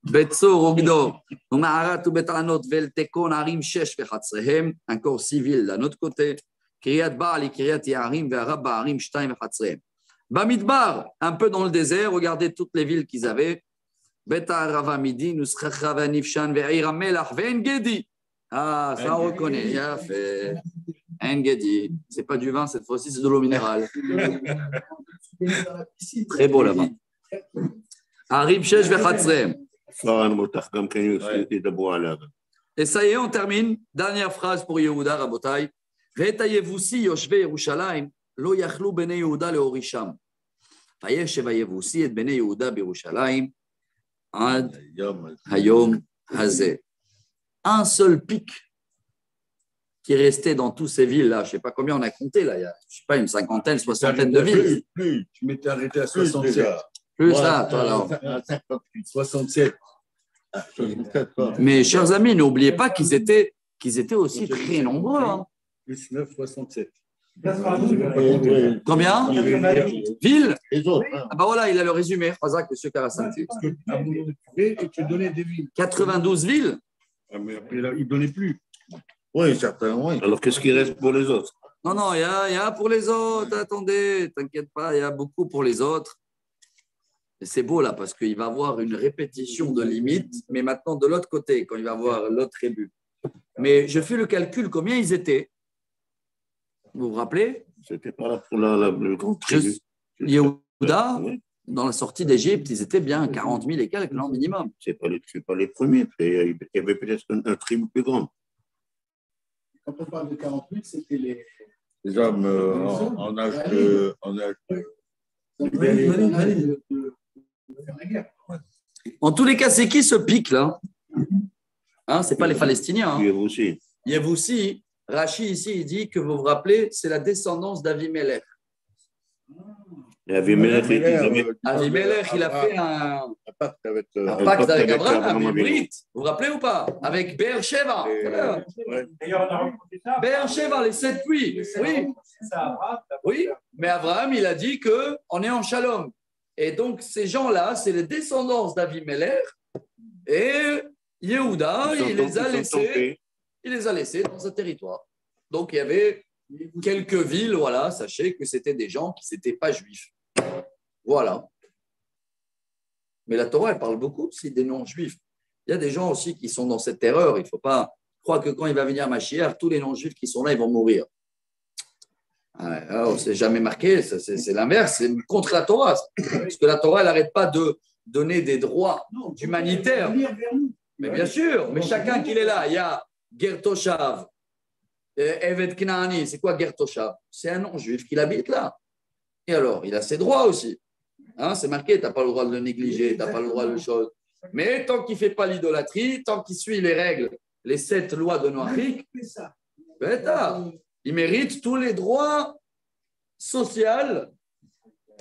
Betzor, Ogdo, Maarat, Betanot, Veltekon, Harim, Shesh, Vechatzrehem, encore 6 villes d'un autre côté. Kiryat Baal, Kiryat Yaharim, Ve'arab, Harim, Shtaim, Vechatzrehem. Bamidbar, un peu dans le désert, regardez toutes les villes qu'ils avaient. Beta Rava Midi, Nusrachava Nifshan, Ve'ira Melach, Ve'engedi. Ah, ça on reconnaît. Il a fait Engedi. Ce n'est pas du vin cette fois-ci, c'est de l'eau minérale. Très beau là-bas. Arib Shesh Vechatzrem. Et ça y est, on termine. Dernière phrase pour Yehuda, Rabotai. Veta Yevusi Yoshve Yerushalayim lo yachlu bnei Yehuda leorisham. Vayeshev Yevusi et bnei Yehuda b'Yerushalayim ad hayom hazeh. Un seul pic qui est resté dans toutes ces villes-là. Je ne sais pas combien on a compté, là. Il y a, je sais pas, une cinquantaine, soixantaine de villes. Plus. Tu m'étais arrêté à 67. Plus ça, toi, alors. 67. Mais chers amis, n'oubliez pas qu'ils étaient aussi très nombreux. Hein. Plus 9, 67. Combien? Villes? Les autres. Ah bah voilà, il a le résumé. Razak, monsieur Karassanti. À un moment donné, et tu donnais des villes. 92 villes? Ah, mais après, là, il ne donnait plus. Oui, certainement. Oui. Alors, qu'est-ce qui reste pour les autres? Non, il y a pour les autres. Attendez, t'inquiète pas, il y a beaucoup pour les autres. Et c'est beau là, parce qu'il va avoir une répétition de limites, mais maintenant de l'autre côté, quand il va avoir l'autre tribu. Mais je fais le calcul, combien ils étaient? Vous vous rappelez? C'était pas là pour le grand tribu. Yehuda, Oui. dans la sortie d'Égypte, ils étaient bien 40 000 et quelques, non, minimum. C'est pas les premiers. Il y avait peut-être un tribu plus grand. Quand on parle de 40 000, c'était Les hommes en âge de. faire la guerre. En tous les cas, c'est qui ce pic là? Hein, c'est pas les Palestiniens. Hein. Il y avait aussi. Il y a aussi, Rachi ici, il dit que vous vous rappelez, c'est la descendance d'Avimelech. Et Avimelech, Avimelech, il a fait un pacte avec pacte avec Abraham, Abraham. un brite. Vous vous rappelez ou pas? Avec Be'er Sheva. Be'er Sheva, les 7 puits. Oui. Oui, mais Abraham, il a dit qu'on est en shalom. Et donc, ces gens-là, c'est les descendants d'Avimelech. Et Yehuda, il les a laissés dans ce territoire. Donc, il y avait quelques villes, voilà, sachez que c'était des gens qui n'étaient pas juifs. Voilà. Mais la Torah, elle parle beaucoup aussi des non-juifs. Il y a des gens aussi qui sont dans cette erreur. Il ne faut pas croire que quand il va venir Mashiach, tous les non-juifs qui sont là, ils vont mourir. Alors, c'est jamais marqué, c'est l'inverse, c'est contre la Torah. Parce que la Torah, elle n'arrête pas de donner des droits humanitaires. Mais bien sûr, mais chacun qu'il est là, il y a Ger Toshav, Evet Knaani, c'est quoi Ger Toshav? C'est un non-juif qui habite là. Et alors, il a ses droits aussi. Hein, c'est marqué, tu n'as pas le droit de le négliger, tu n'as pas le droit de choses. Mais tant qu'il ne fait pas l'idolâtrie, tant qu'il suit les règles, les 7 lois de Noachik, il mérite tous les droits sociaux.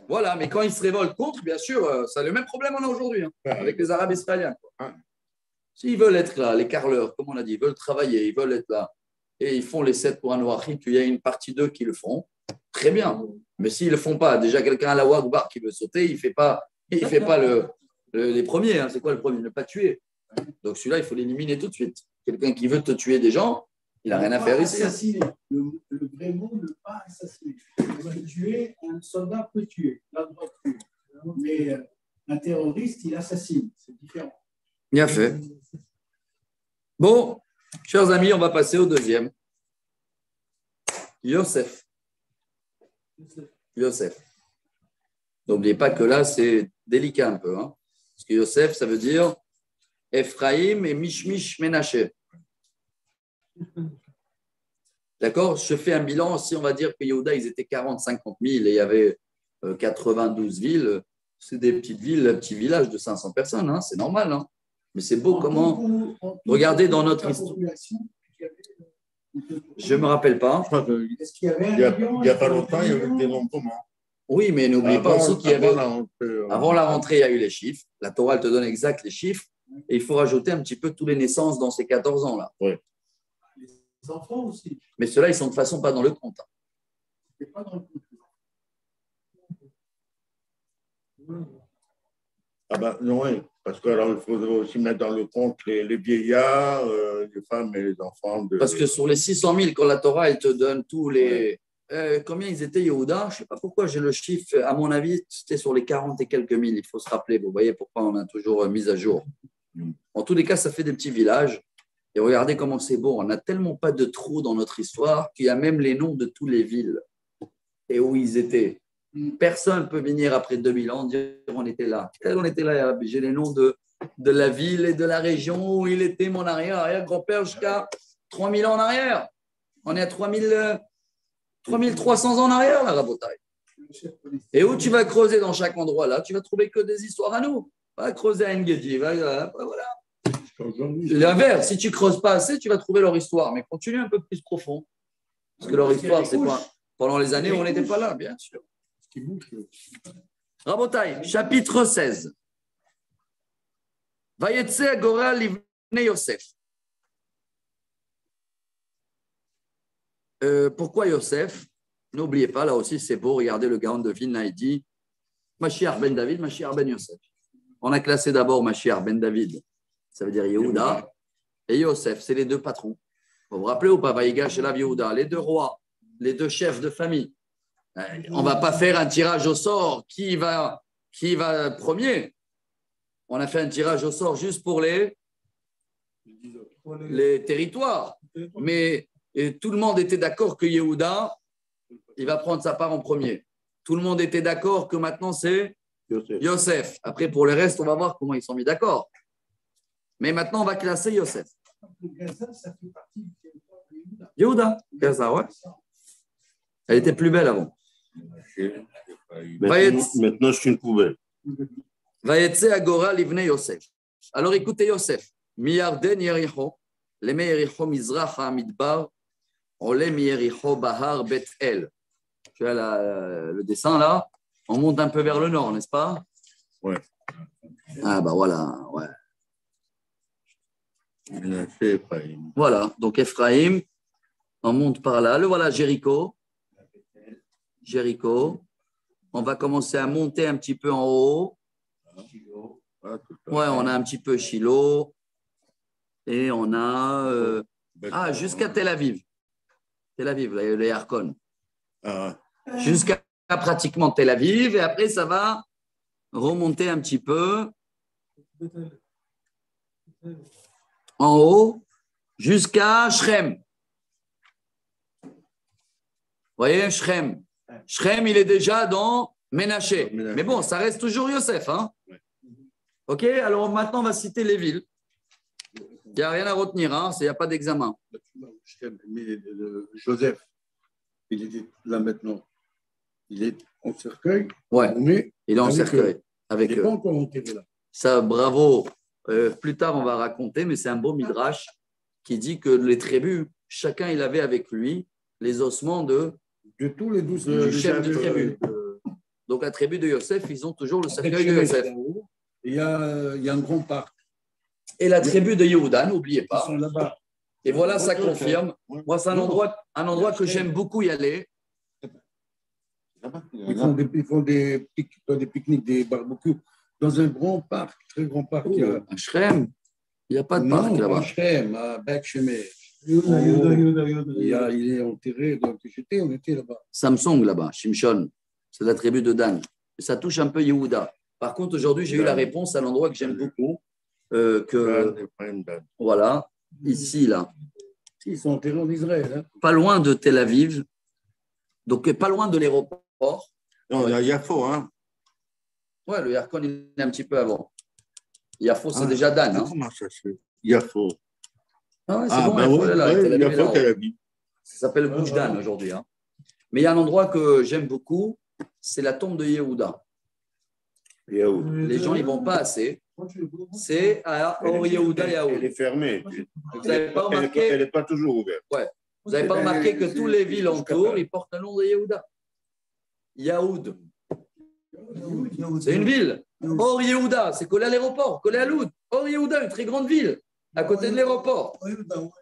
Voilà, mais quand il se révolte contre, bien sûr, c'est le même problème qu'on a aujourd'hui, hein, avec les Arabes israéliens. S'ils veulent être là, les carleurs, comme on a dit, ils veulent travailler, ils veulent être là, et ils font les 7 pour un Noachik, il y a une partie d'eux qui le font, très bien. Mais s'ils ne le font pas, déjà quelqu'un à la Wagbar qui veut sauter, il ne fait pas les premiers. Hein. C'est quoi le premier? Ne pas tuer. Donc celui-là, il faut l'éliminer tout de suite. Quelqu'un qui veut te tuer des gens, il n'a rien à faire ici. Assassiner. Le vrai mot, ne pas assassiner. Tuer, un soldat peut tuer. Il a le droit de tuer. Mais un terroriste, il assassine. C'est différent. Bien fait. Bon, chers amis, on va passer au deuxième. Yosef. N'oubliez pas que là, c'est délicat un peu. Hein, parce que Yosef, ça veut dire Ephraïm et Mishmish Menaché. D'accord? Je fais un bilan. Si on va dire que Yehuda, ils étaient 40-50 000 et il y avait 92 villes, c'est des petites villes, un petit village de 500 personnes. Hein, c'est normal. Hein. Mais c'est beau comment. Regardez dans notre histoire. Je ne me rappelle pas. Il n'y a pas longtemps, il y avait des noms communs. Oui, mais n'oublie pas aussi qu'il y avait. Avant la rentrée, il y a eu les chiffres. La Torah, elle te donne exact les chiffres. Et il faut rajouter un petit peu toutes les naissances dans ces 14 ans-là. Oui. Les enfants aussi. Mais ceux-là, ils ne sont de toute façon pas dans le compte. C'est pas dans le compte. Ah ben non, oui. Parce que alors, il faudrait aussi mettre dans le compte les vieillards, les femmes et les enfants. Parce que sur les 600 000, quand la Torah, elle te donne tous les. Combien ils étaient, Yehuda? Je ne sais pas pourquoi j'ai le chiffre. À mon avis, c'était sur les 40 et quelques mille. Il faut se rappeler. Vous voyez pourquoi on a toujours mis à jour. En tous les cas, ça fait des petits villages. Et regardez comment c'est beau. On n'a tellement pas de trous dans notre histoire qu'il y a même les noms de toutes les villes et où ils étaient. Personne ne peut venir après 2000 ans dire on était là. On était là. J'ai les noms de la ville et de la région où il était mon arrière-grand-père jusqu'à 3000 ans en arrière. On est à 3300 ans en arrière, là, Rabotai. Et où tu vas creuser dans chaque endroit là, tu vas trouver que des histoires à nous. Va creuser à Engedi, voilà. L'inverse, si tu creuses pas assez, tu vas trouver leur histoire, mais continue un peu plus profond. Parce que leur histoire, c'est pas pendant les années où on n'était pas là, bien sûr. Rabotai, chapitre 16. Vayetse Agora Livne Yosef. Pourquoi Yosef? N'oubliez pas, là aussi, c'est beau. Regardez le Gaon de Vilna, il dit Mashiach ben David, Mashiach ben Yosef. On a classé d'abord Mashiach ben David, ça veut dire Yehuda, et Yosef, c'est les deux patrons. Vous vous rappelez ou pas, Vaïgash et la Yehuda, les deux rois, les deux chefs de famille. On ne va pas faire un tirage au sort qui va premier. On a fait un tirage au sort juste pour les territoires. Mais tout le monde était d'accord que Yehuda, il va prendre sa part en premier. Tout le monde était d'accord que maintenant c'est Yosef. Après, pour le reste, on va voir comment ils sont mis d'accord. Mais maintenant, on va classer Yosef. Gaza, ça fait partie du territoire de Yehuda, Gaza, ouais. Elle était plus belle avant. Maintenant, c'est une poubelle. Vayetse Agora Livne Yosef. Alors écoutez Yosef. Miyarden Yericho, Leme Yericho Mizrach HaMidbar, Ole Miyericho Bahar Bet El. Tu as le dessin là. On monte un peu vers le nord, n'est-ce pas? Oui. Ah bah voilà, ouais. Voilà, donc Ephraïm, on monte par là. Le voilà, Jéricho. Jéricho. On va commencer à monter un petit peu en haut. Ouais, on a un petit peu Shiloh. Et on a jusqu'à Tel Aviv. Tel Aviv, les Yarkon. Jusqu'à pratiquement Tel Aviv. Et après, ça va remonter un petit peu en haut jusqu'à Shrem. Vous voyez, Shrem. Shrem, il est déjà dans Ménaché. Mais bon, ça reste toujours Yosef. Hein? OK, alors maintenant, on va citer les villes. Il n'y a rien à retenir, hein? Il n'y a pas d'examen. Joseph, il est là maintenant. Il est en cercueil. Ouais, il est en cercueil. Avec il n'est pas encore enterré là. Ça, bravo. Plus tard, on va raconter, mais c'est un beau midrash qui dit que les tribus, chacun, il avait avec lui les ossements de tous les 12 du chef de tribu. Donc, la tribu de Yosef, ils ont toujours le cercueil de Yosef. Il y a un grand parc. Et la tribu de Yehuda, n'oubliez pas. Ils sont là-bas. Et voilà, ça confirme. Moi, c'est un endroit que j'aime beaucoup y aller. Ils font des pique-niques, des barbecues dans un grand parc, très grand parc. À Shrem, il n'y a pas de parc là-bas. À Shrem, à Beth Shemesh. Il est enterré, donc on était là-bas. Samsung là-bas, Shimshon, c'est la tribu de Dan. Ça touche un peu Yehuda. Par contre, aujourd'hui, j'ai eu la réponse à l'endroit que j'aime beaucoup. Voilà, ici, là. Ils sont enterrés en Israël. Hein. Pas loin de Tel Aviv, donc pas loin de l'aéroport. Non, il y a Yafo, hein. Ouais, le Yarkon, il est un petit peu avant. Yafo, c'est déjà Dan. Hein. Comment ça se fait? Yafo. Ah ouais, c'est bon, Yafo, là. Yafo, Tel Aviv. Ça s'appelle Bouche Dan aujourd'hui. Hein. Mais il y a un endroit que j'aime beaucoup, c'est la tombe de Yehuda. Les gens, ils ne vont pas assez. C'est à Or Yehuda Yaoud. Elle est fermée. Vous n'avez pas remarqué? Elle n'est pas toujours ouverte. Ouais. Vous n'avez pas remarqué que toutes les villes autour, ils portent le nom de Yehuda. Yaoud. C'est une ville. Or Yehuda, c'est collé à l'aéroport, collé à Loud. Or Yehuda, une très grande ville, à côté de l'aéroport.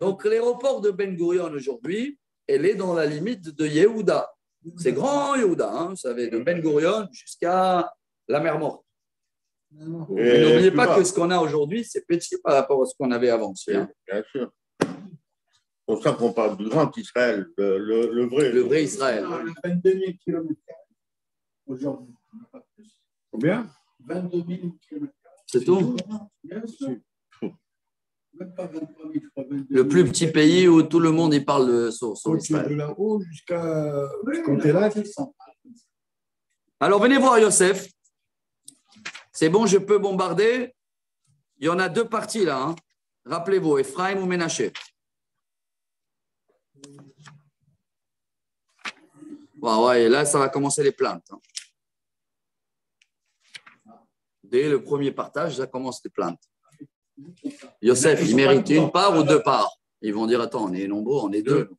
Donc l'aéroport de Ben Gurion aujourd'hui, elle est dans la limite de Yehuda. C'est grand Yehuda, hein, vous savez, de Ben Gurion jusqu'à la mer Morte. Mais n'oubliez pas que ce qu'on a aujourd'hui, c'est petit par rapport à ce qu'on avait avant. Bien sûr. C'est pour ça qu'on parle du grand Israël, le vrai. Le vrai Israël. 22 000 km aujourd'hui. Combien? 22 000 km. C'est tout? Bien sûr. Même pas 23 000, je crois. Le plus petit pays où tout le monde y parle de son Israël. De là-haut jusqu'à là. Alors venez voir Yosef. C'est bon, je peux bombarder. Il y en a deux parties là. Hein. Rappelez-vous, Ephraim ou Ménaché. Ouais, et là, ça va commencer les plaintes. Hein. Dès le premier partage, ça commence les plaintes. Yosef, il mérite une part ou deux parts. Ils vont dire, attends, on est nombreux, on est deux.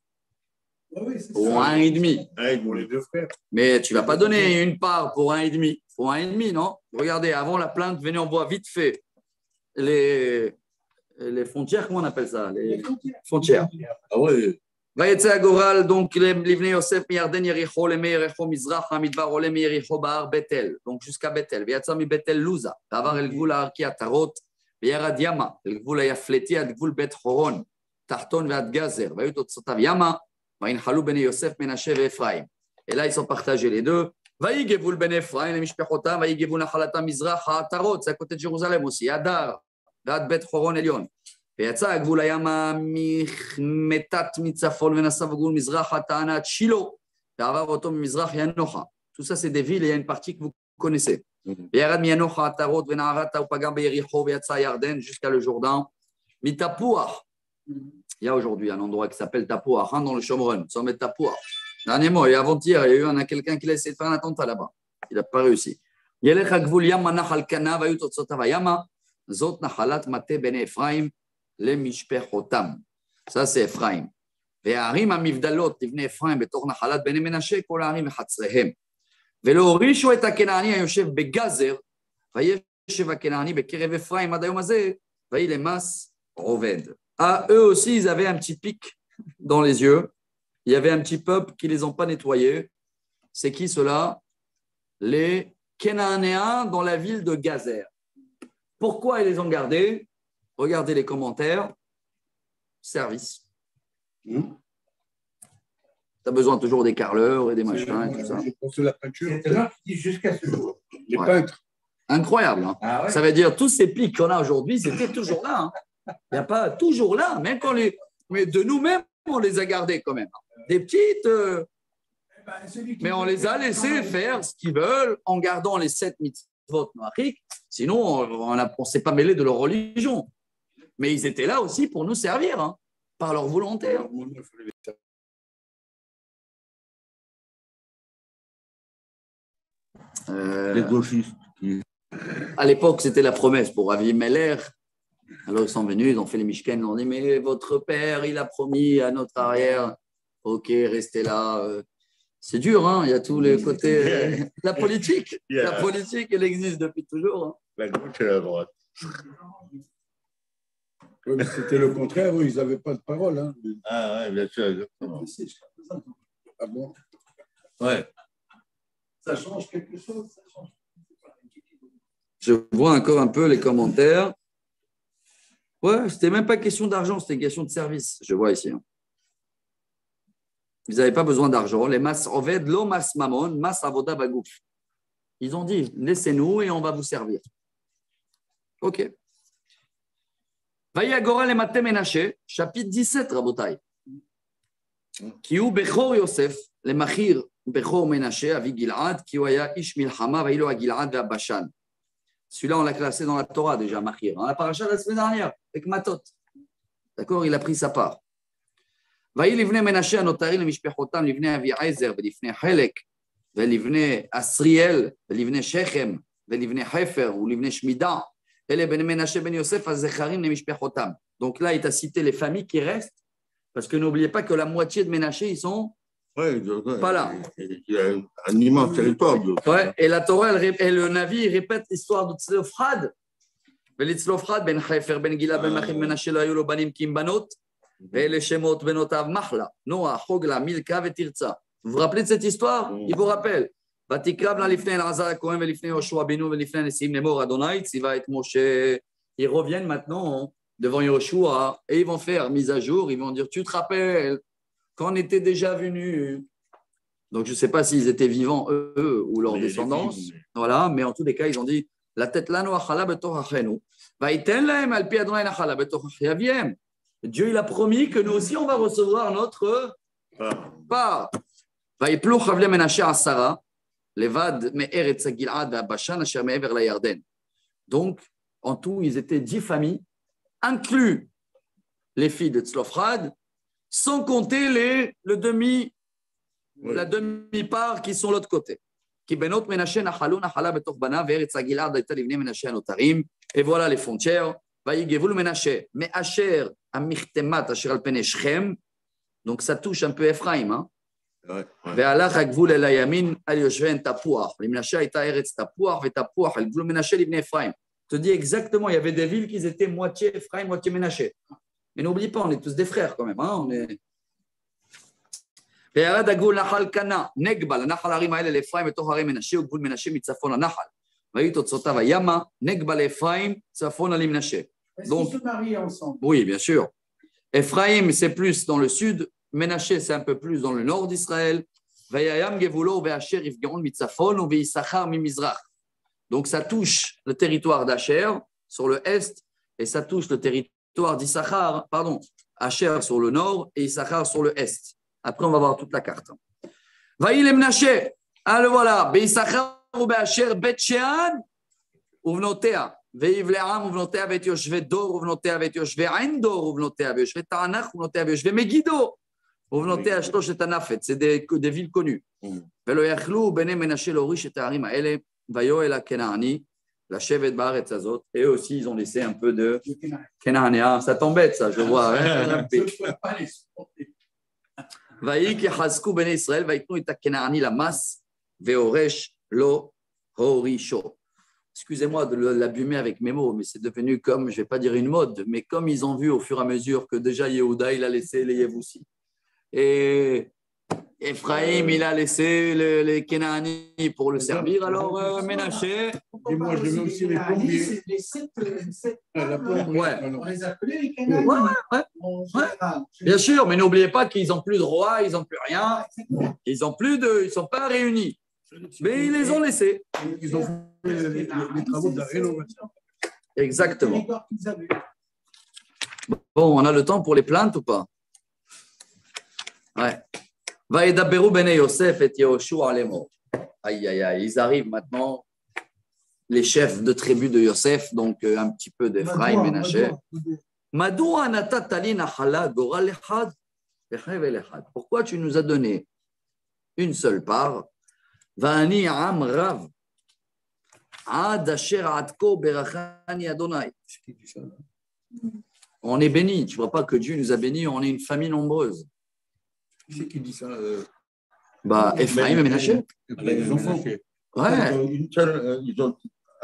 Ou un et demi. Pour les deux frères. Mais tu ne vas pas donner une part pour un et demi. Pour un et demi, non? Regardez, avant la plainte, venez, on voit vite fait. les frontières, comment on appelle ça? Les frontières. Ah oui. ויצא הגורל, donc לבני יוסף מירדן יריחו למי יריחו מזרח המדבר עולה מיריחו בהר בית אל, donc jusqu'à בית אל, ויצא מבית אל לוזה, ועבר אל גבול הערכי עטרות, וירד ימה, אל גבול היפלטי עד גבול בית חורון, תחתון ועד גזר, והיו תוצאותיו ימה, וינחלו בני יוסף מנשה ואפרים. Et là, ils sont partagés les deux. ויגבול בני אפרים למשפחותם, ויגבול נחלתם מזרח העטרות, זה à côté de Jérusalem aussi, הדר, ועד בית חורון עליון. ויצא הגבול הימה מתת מצפון ונסע בגבול מזרח הטענת שילה ועבר אותו ממזרח ינוחה. Tout ça c'est des villes, il y a une partie que vous connaissez. וירד מינוחה עטרות ונערתה ופגע ביריחו ויצא ירדן jusqu'à le Jourdain. מתפוח. Il y a aujourd'hui un endroit qui s'appelle Tapouach, hein, dans le Shomron, ça met Tapouach. Dernièrement, et avant-hier, il y a eu quelqu'un qui a essayé de faire un attentat là-bas. Il n'a pas réussi. ילך הגבול ימה נחל קנה והיו תוצאותיו הימה, זאת נחלת מטה בני אפרים למשפחותם. Ça c'est אפרים. והערים המבדלות לבני אפרים בתוך נחלת בני מנשה, כל הערים וחצריהם. ולא הורישו את הכנעני היושב בגזר, וישב הכנעני בקרב אפרים עד היום הזה, ויהי למס עובד. Ah, eux aussi, ils avaient un petit pic dans les yeux. Il y avait un petit peuple qui ne les ont pas nettoyés. C'est qui cela? Les Cananéens dans la ville de Gazer. Pourquoi ils les ont gardés? Regardez les commentaires. Service. Tu as besoin toujours des carreleurs et des machins et tout ça. Je pense la peinture. C'est là qui dit jusqu'à ce jour. Les peintres. Incroyable. Hein? Ah ouais. Ça veut dire tous ces pics qu'on a aujourd'hui, c'était toujours là. Hein? Il n'y a pas toujours là, même quand mais de nous-mêmes, on les a gardés quand même. Des petites, mais on les a laissés faire ce qu'ils veulent en gardant les 7 mitzvot noachiques. Sinon, on ne s'est pas mêlé de leur religion. Mais ils étaient là aussi pour nous servir, hein, par leur volonté. Hein. Les gauchistes. À l'époque, c'était la promesse pour Avi Meller. Alors, ils sont venus, ils ont fait les Mishken, ils ont dit, mais votre père, il a promis à notre arrière, ok, restez là. C'est dur, hein, il y a tous les côtés. La politique, la politique, elle existe depuis toujours. Hein. La gauche et la droite. Oui, mais c'était le contraire, eux, ils n'avaient pas de parole. Hein. Ah ouais, bien sûr, exactement. Ah bon? Ouais. Ça change quelque chose, ça change. Je vois encore un peu les commentaires. Ouais, c'était même pas question d'argent, c'était une question de service, je vois ici. Hein. Ils n'avaient pas besoin d'argent. Les mas oved, lo mas mamon, mas avoda bagouf. Ils ont dit, laissez-nous et on va vous servir. Ok. Vayagora le maté Ménaché, chapitre 17, Rabotai. Qui ou Bechor Yosef, le machir Bechor Ménaché, avi Gilad, qui ou aya ish milchama, vaïlo a Gilad va Bashan. Celui-là, on l'a classé dans la Torah déjà, Machir. On l'a paracha la semaine dernière, avec Matot. D'accord, il a pris sa part. ויהי לבני מנשה הנותרים למשפחותם לבני אביעזר ולפני חלק ולבני אסריאל ולבני שכם ולבני חפר ולבני שמידה אלה בני מנשה בן יוסף הזכרים למשפחותם. Donc là, il t'a cité les familles qui restent parce que n'oubliez pas que la moitié de Ménaché, ils sont pas là. Il y a un immense territoire. Ouais, et la Torah, et le Navi, il répète l'histoire de Tzlofrad. ולצלופחד בן חפר בן גילה בן מנחם מנשה לא היו לו בנים כי אם בנות ואלה שמות בנותיו מחלה, נועה, חוגלה, מילכה ותרצה. Vous vous rappelez de cette histoire? Il vous rappelle. ותקרב לה לפני אלעזר הכהן ולפני יהושע בנו ולפני הנשיאים לאמור אדוני ציווה את משה. Ils reviennent maintenant devant Yoshua et ils vont faire mise à jour, ils vont dire tu te rappelles quand on était déjà venus. Donc je ne sais pas s'ils étaient vivants eux ou leurs descendants, voilà, mais en tous les cas ils ont dit la tête là nous achala betoch achenu vaiten lahem al pi Adonai achala betoch achiaviem. Dieu il a promis que nous aussi on va recevoir notre part. Vaiplu chavle menashe asara levad me'eretz Gilad ve'Bashan asher me'ever la Yarden. Donc en tout ils étaient 10 familles inclus les filles de Tzlofrad sans compter la demi-part qui sont de l'autre côté. Et voilà les frontières. Donc ça touche un peu Ephraim. Hein? te dis exactement, il y avait des villes qui étaient moitié Ephraim, moitié Ménaché. Mais n'oublie pas, on est tous des frères quand même. Hein, on est... וירד הגבול נחל קנה, נגבה, לנחל הערים האלה לאפרים בתוך הרי מנשה, וגבול מנשה מצפון הנחל. והיו תוצאותיו הימה, נגבה לאפרים, צפונה למנשה. Donc, ils se marient ensemble. Oui, bien sûr. Ephraim, c'est plus dans le sud. Ménaché, c'est un peu plus dans le nord d'Israël. Vayayam gevulo ve'asher ifgeron mitzafon ou ve'isachar mimizrach. Donc, ça touche le territoire d'Asher sur le est et ça touche le territoire d'Issachar, pardon, Asher sur le nord et Issachar sur le est. Après, on va voir toute la carte. Vaïl et Ménaché. Alors voilà, ve'isachar ou ve'asher bet-shean ou v'notea. ויב לעם ובנותיה ואת יושבי דור ובנותיה ואת יושבי עין דור ובנותיה ויושבי תענך ובנותיה ויושבי מגידו ובנותיה שלושת הנפת, זה des villes connues. ולא יכלו בני מנשה להוריש את הערים האלה, ויואל הכנעני לשבת בארץ הזאת, et aussi ils ont laissé un peu de Canaanéen, ça t'embête ça, je vois. ויהי כי חזקו בני ישראל ויתנו את הכנעני למס והורש לו הורישו. Excusez-moi de l'abîmer avec mes mots, mais c'est devenu comme, je ne vais pas dire une mode, mais comme ils ont vu au fur et à mesure que déjà Yehuda, il a laissé les Yevoussi. Et Ephraim, il a laissé les Kenaani pour le servir, alors Ménaché. Et moi, je veux aussi les plombiers. Les sept Ouais. on les appelait les Kenaani. Ouais. Bien sûr, mais n'oubliez pas qu'ils n'ont plus de roi, ils n'ont plus rien, ils ne sont pas réunis. Mais ils les ont laissés. Ils ont fait les travaux de la rénovation. Exactement. Bon, on a le temps pour les plaintes ou pas? Ouais. Vaïdaberu bene Yosef et Yehoshua lemor. Aïe, aïe, aïe. Ils arrivent maintenant, les chefs de tribu de Yosef, donc un petit peu d'Ephraim, Ménaché. Madoua natatali nachala goral echad vechevel echad. Pourquoi tu nous as donné une seule part? Vani am rav. Ad asher adko berachani Adonai. On est béni. Tu ne vois pas que Dieu nous a bénis, on est une famille nombreuse. Qui c'est qui dit ça? Ephraim et Ménaché. Les enfants. Ouais.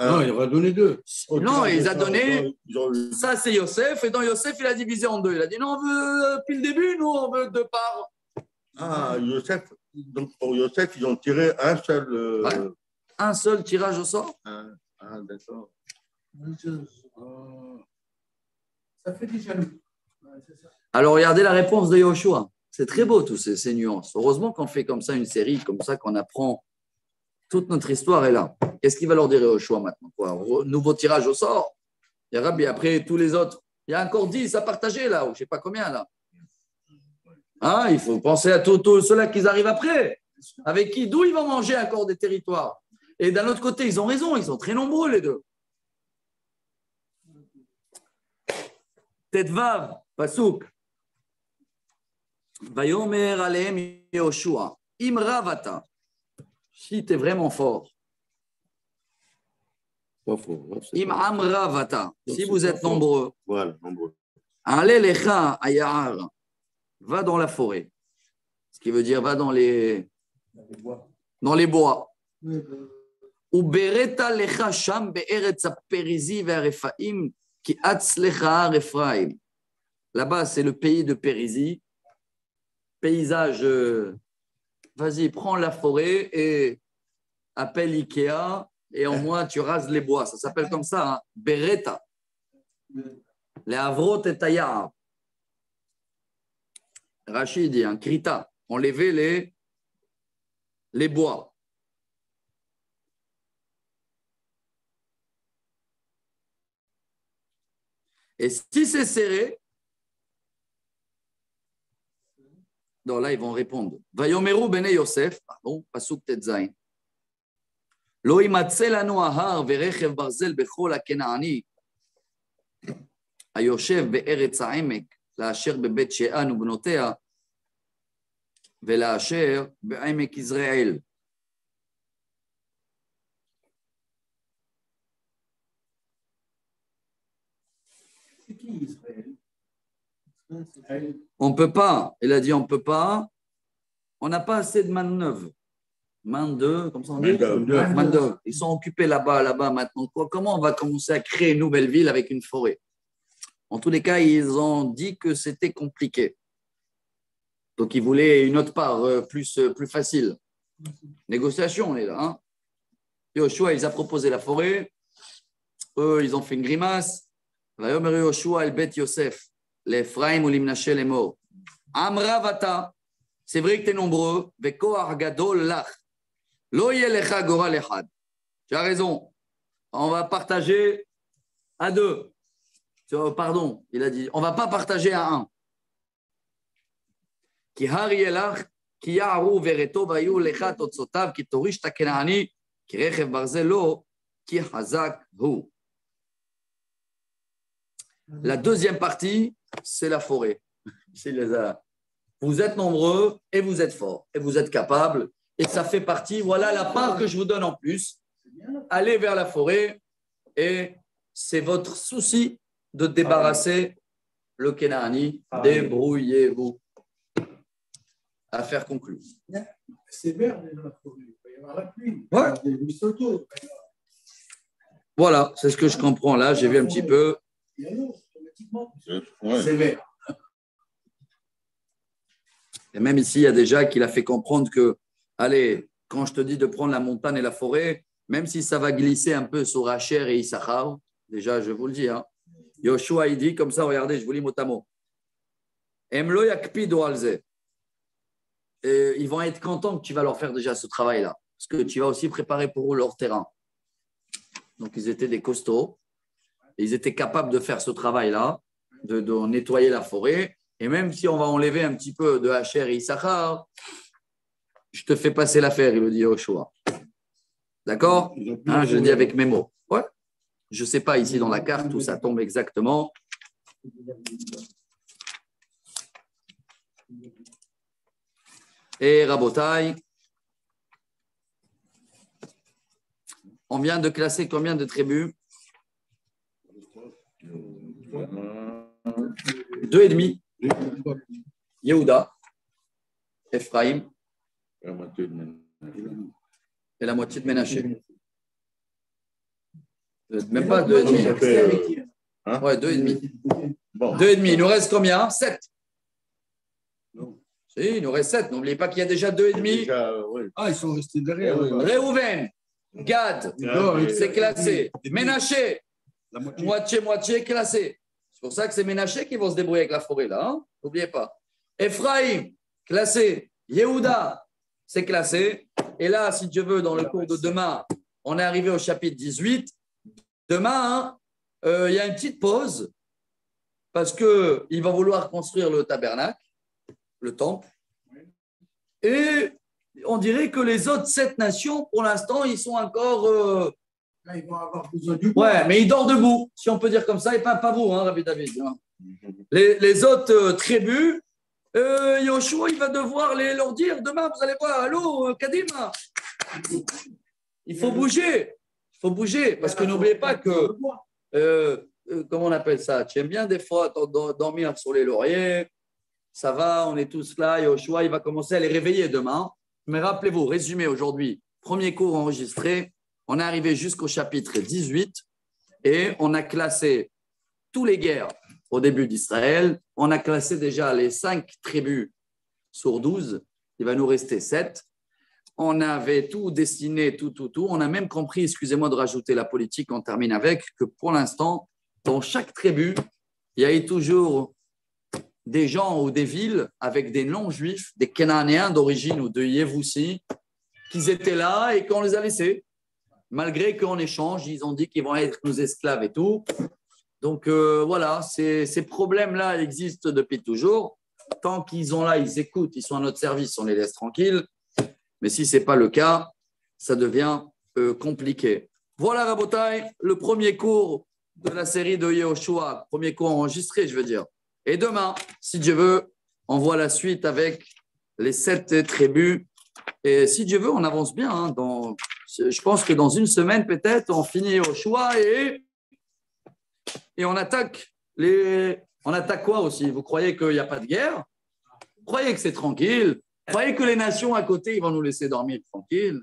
Non, il en a donné deux. Non, il a donné. Ça, c'est Yosef. Et dans Yosef, il a divisé en deux. Il a dit non, on veut, depuis le début, nous, on veut deux parts. Ah, Yosef. Donc, pour Yosef, ils ont tiré un seul. Ouais. Un seul tirage au sort. Ah, d'accord. Ça fait des jaloux. Alors, regardez la réponse de Yoshua. C'est très beau, tous ces nuances. Heureusement qu'on fait comme ça une série, comme ça qu'on apprend. Toute notre histoire est là. Qu'est-ce qu'il va leur dire Yoshua maintenant? Quoi? Nouveau tirage au sort. Il y a Rabbi, après tous les autres. Il y a encore 10 à partager là, ou je ne sais pas combien là. Hein, il faut penser à tous ceux-là qui arrivent après. Avec qui? D'où ils vont manger encore des territoires? Et d'un autre côté, ils ont raison, ils sont très nombreux les deux. Tetvav, Pasuk. Vayomer aleem Yoshua. Imravata. Si tu es vraiment fort. Im amravata. Si vous êtes nombreux. Voilà, nombreux. Allez lecha ayar. Va dans la forêt. Ce qui veut dire va dans les bois. Ou bereta lecha sham be'eretz ha-perizi ve'arefaim ki atz lecha Ephraim. Là-bas, c'est le pays de Périsie. Paysage, vas-y, prends la forêt et appelle Ikea et en moins tu rases les bois. Ça s'appelle comme ça, hein? Bereta. Les avrot et tayar. Rachid dit un krita. Enlever les bois. Et si c'est serré, non, là, ils vont répondre. Vayomeru bene Yosef, pardon, pasuk tetzain. Lo imatze lanu ahar verechev barzel bechol hakenaani hayoshev be'eretz ha'emek la'asher bebet she'an ubnotea ve'la'asher be'emek Israël. C'est qui Israël? On ne peut pas. Il a dit on ne peut pas. On n'a pas assez de main neuve. 22, comme ça on dit 22. 22. Ils sont occupés là-bas maintenant. Comment on va commencer à créer une nouvelle ville avec une forêt? En tous les cas, ils ont dit que c'était compliqué. Donc, ils voulaient une autre part plus facile. Négociation, on est là. Hein? Yoshua, ils ont proposé la forêt. Eux, ils ont fait une grimace. Vayomer Yoshua el Bet Yosef, l'Ephraim ou l'Imnaché les morts. Amra vata, c'est vrai que tu es nombreux. Vekoar gadol lach. Lo yelecha goral echad. Tu as raison. On va partager à 2. Pardon, il a dit, on ne va pas partager à 1. Ki har yelach, ki ya'aru vereto vayu lecha totsotav, ki torish ta kenani, ki rechev barzelo, ki hazak hu. La deuxième partie, c'est la forêt. Vous êtes nombreux et vous êtes forts et vous êtes capables et ça fait partie, voilà la part que je vous donne en plus. Allez vers la forêt et c'est votre souci de débarrasser le Kenaani. Débrouillez-vous. Affaire conclue. C'est vert déjà la forêt. Il va y avoir la pluie. Ouais. Des mistletoe. Voilà, c'est ce que je comprends là. J'ai vu un petit peu. C'est vert. Et même ici, il y a déjà qu'il a fait comprendre que, allez, quand je te dis de prendre la montagne et la forêt, même si ça va glisser un peu sur Asher et Issachar, déjà, je vous le dis, hein, Yoshua, il dit comme ça, regardez, je vous lis mot à mot. Emlo yakpido alze. Ils vont être contents que tu vas leur faire déjà ce travail-là, parce que tu vas aussi préparer pour eux leur terrain. Donc, ils étaient des costauds, et ils étaient capables de faire ce travail-là, de nettoyer la forêt. Et même si on va enlever un petit peu de Asher et Issachar, je te fais passer l'affaire, il le dit Yoshua. D'accord, hein, je le dis avec mes mots. Ouais. Je ne sais pas ici dans la carte où ça tombe exactement. Et Rabotai, on vient de classer combien de tribus? 2,5. Yehuda, Ephraim et la moitié de Ménaché. Même pas 2,5. Ouais, 2,5. Bon. 2,5. Il nous reste combien? 7. Si, il nous reste 7. N'oubliez pas qu'il y a déjà 2,5. Oui. Ah, ils sont restés derrière. Réhouven, Gad, c'est classé. Ménaché, moitié classé. C'est pour ça que c'est Ménaché qui vont se débrouiller avec la forêt, là. Hein? N'oubliez pas. Ephraim, classé. Yehuda, c'est classé. Et là, si Dieu veut, dans le cours de demain, on est arrivé au chapitre 18. Demain, il y a une petite pause parce qu'il va vouloir construire le tabernacle, le temple. Et on dirait que les autres 7 nations, pour l'instant, ils sont encore… Là, ils vont avoir besoin du bois. Ouais, mais ils dorment debout, si on peut dire comme ça. Et pas vous, hein, Rabbi David. Les autres tribus, Yoshua, il va devoir leur dire demain, vous allez voir, allô, Kadima. Il faut bouger. Il faut bouger. Parce que n'oubliez pas que, comment on appelle ça? Tu aimes bien des fois dormir sur les lauriers. Ça va, on est tous là. Yoshua, il va commencer à les réveiller demain. Mais rappelez-vous, résumé aujourd'hui, premier cours enregistré. On est arrivé jusqu'au chapitre 18 et on a classé tous les guerres au début d'Israël. On a classé déjà les 5 tribus sur 12. Il va nous rester 7. On avait tout dessiné, tout. On a même compris, excusez-moi de rajouter la politique, on termine avec, que pour l'instant, dans chaque tribu, il y a eu toujours des gens ou des villes avec des noms juifs, des Cananéens d'origine ou de Yévoussi, qui étaient là et qu'on les a laissés. Malgré qu'en échange, ils ont dit qu'ils vont être nos esclaves et tout. Donc, voilà, ces problèmes-là existent depuis toujours. Tant qu'ils sont là, ils écoutent, ils sont à notre service, on les laisse tranquilles. Mais si ce n'est pas le cas, ça devient compliqué. Voilà, Rabotai, le premier cours de la série de Yehoshua, premier cours enregistré, je veux dire. Et demain, si Dieu veut, on voit la suite avec les 7 tribus. Et si Dieu veut, on avance bien. Hein, je pense que dans une semaine, peut-être, on finit Yehoshua et on attaque on attaque quoi aussi? Vous croyez qu'il n'y a pas de guerre? Vous croyez que c'est tranquille? Croyez que les nations à côté, ils vont nous laisser dormir tranquilles.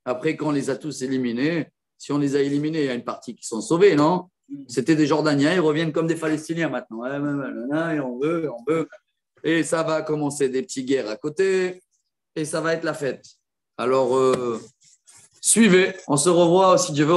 Après, quand on les a tous éliminés, si on les a éliminés, il y a une partie qui sont sauvés, non? C'était des Jordaniens, ils reviennent comme des Palestiniens maintenant. Et on veut. Et ça va commencer des petites guerres à côté. Et ça va être la fête. Alors, suivez. On se revoit si Dieu veut.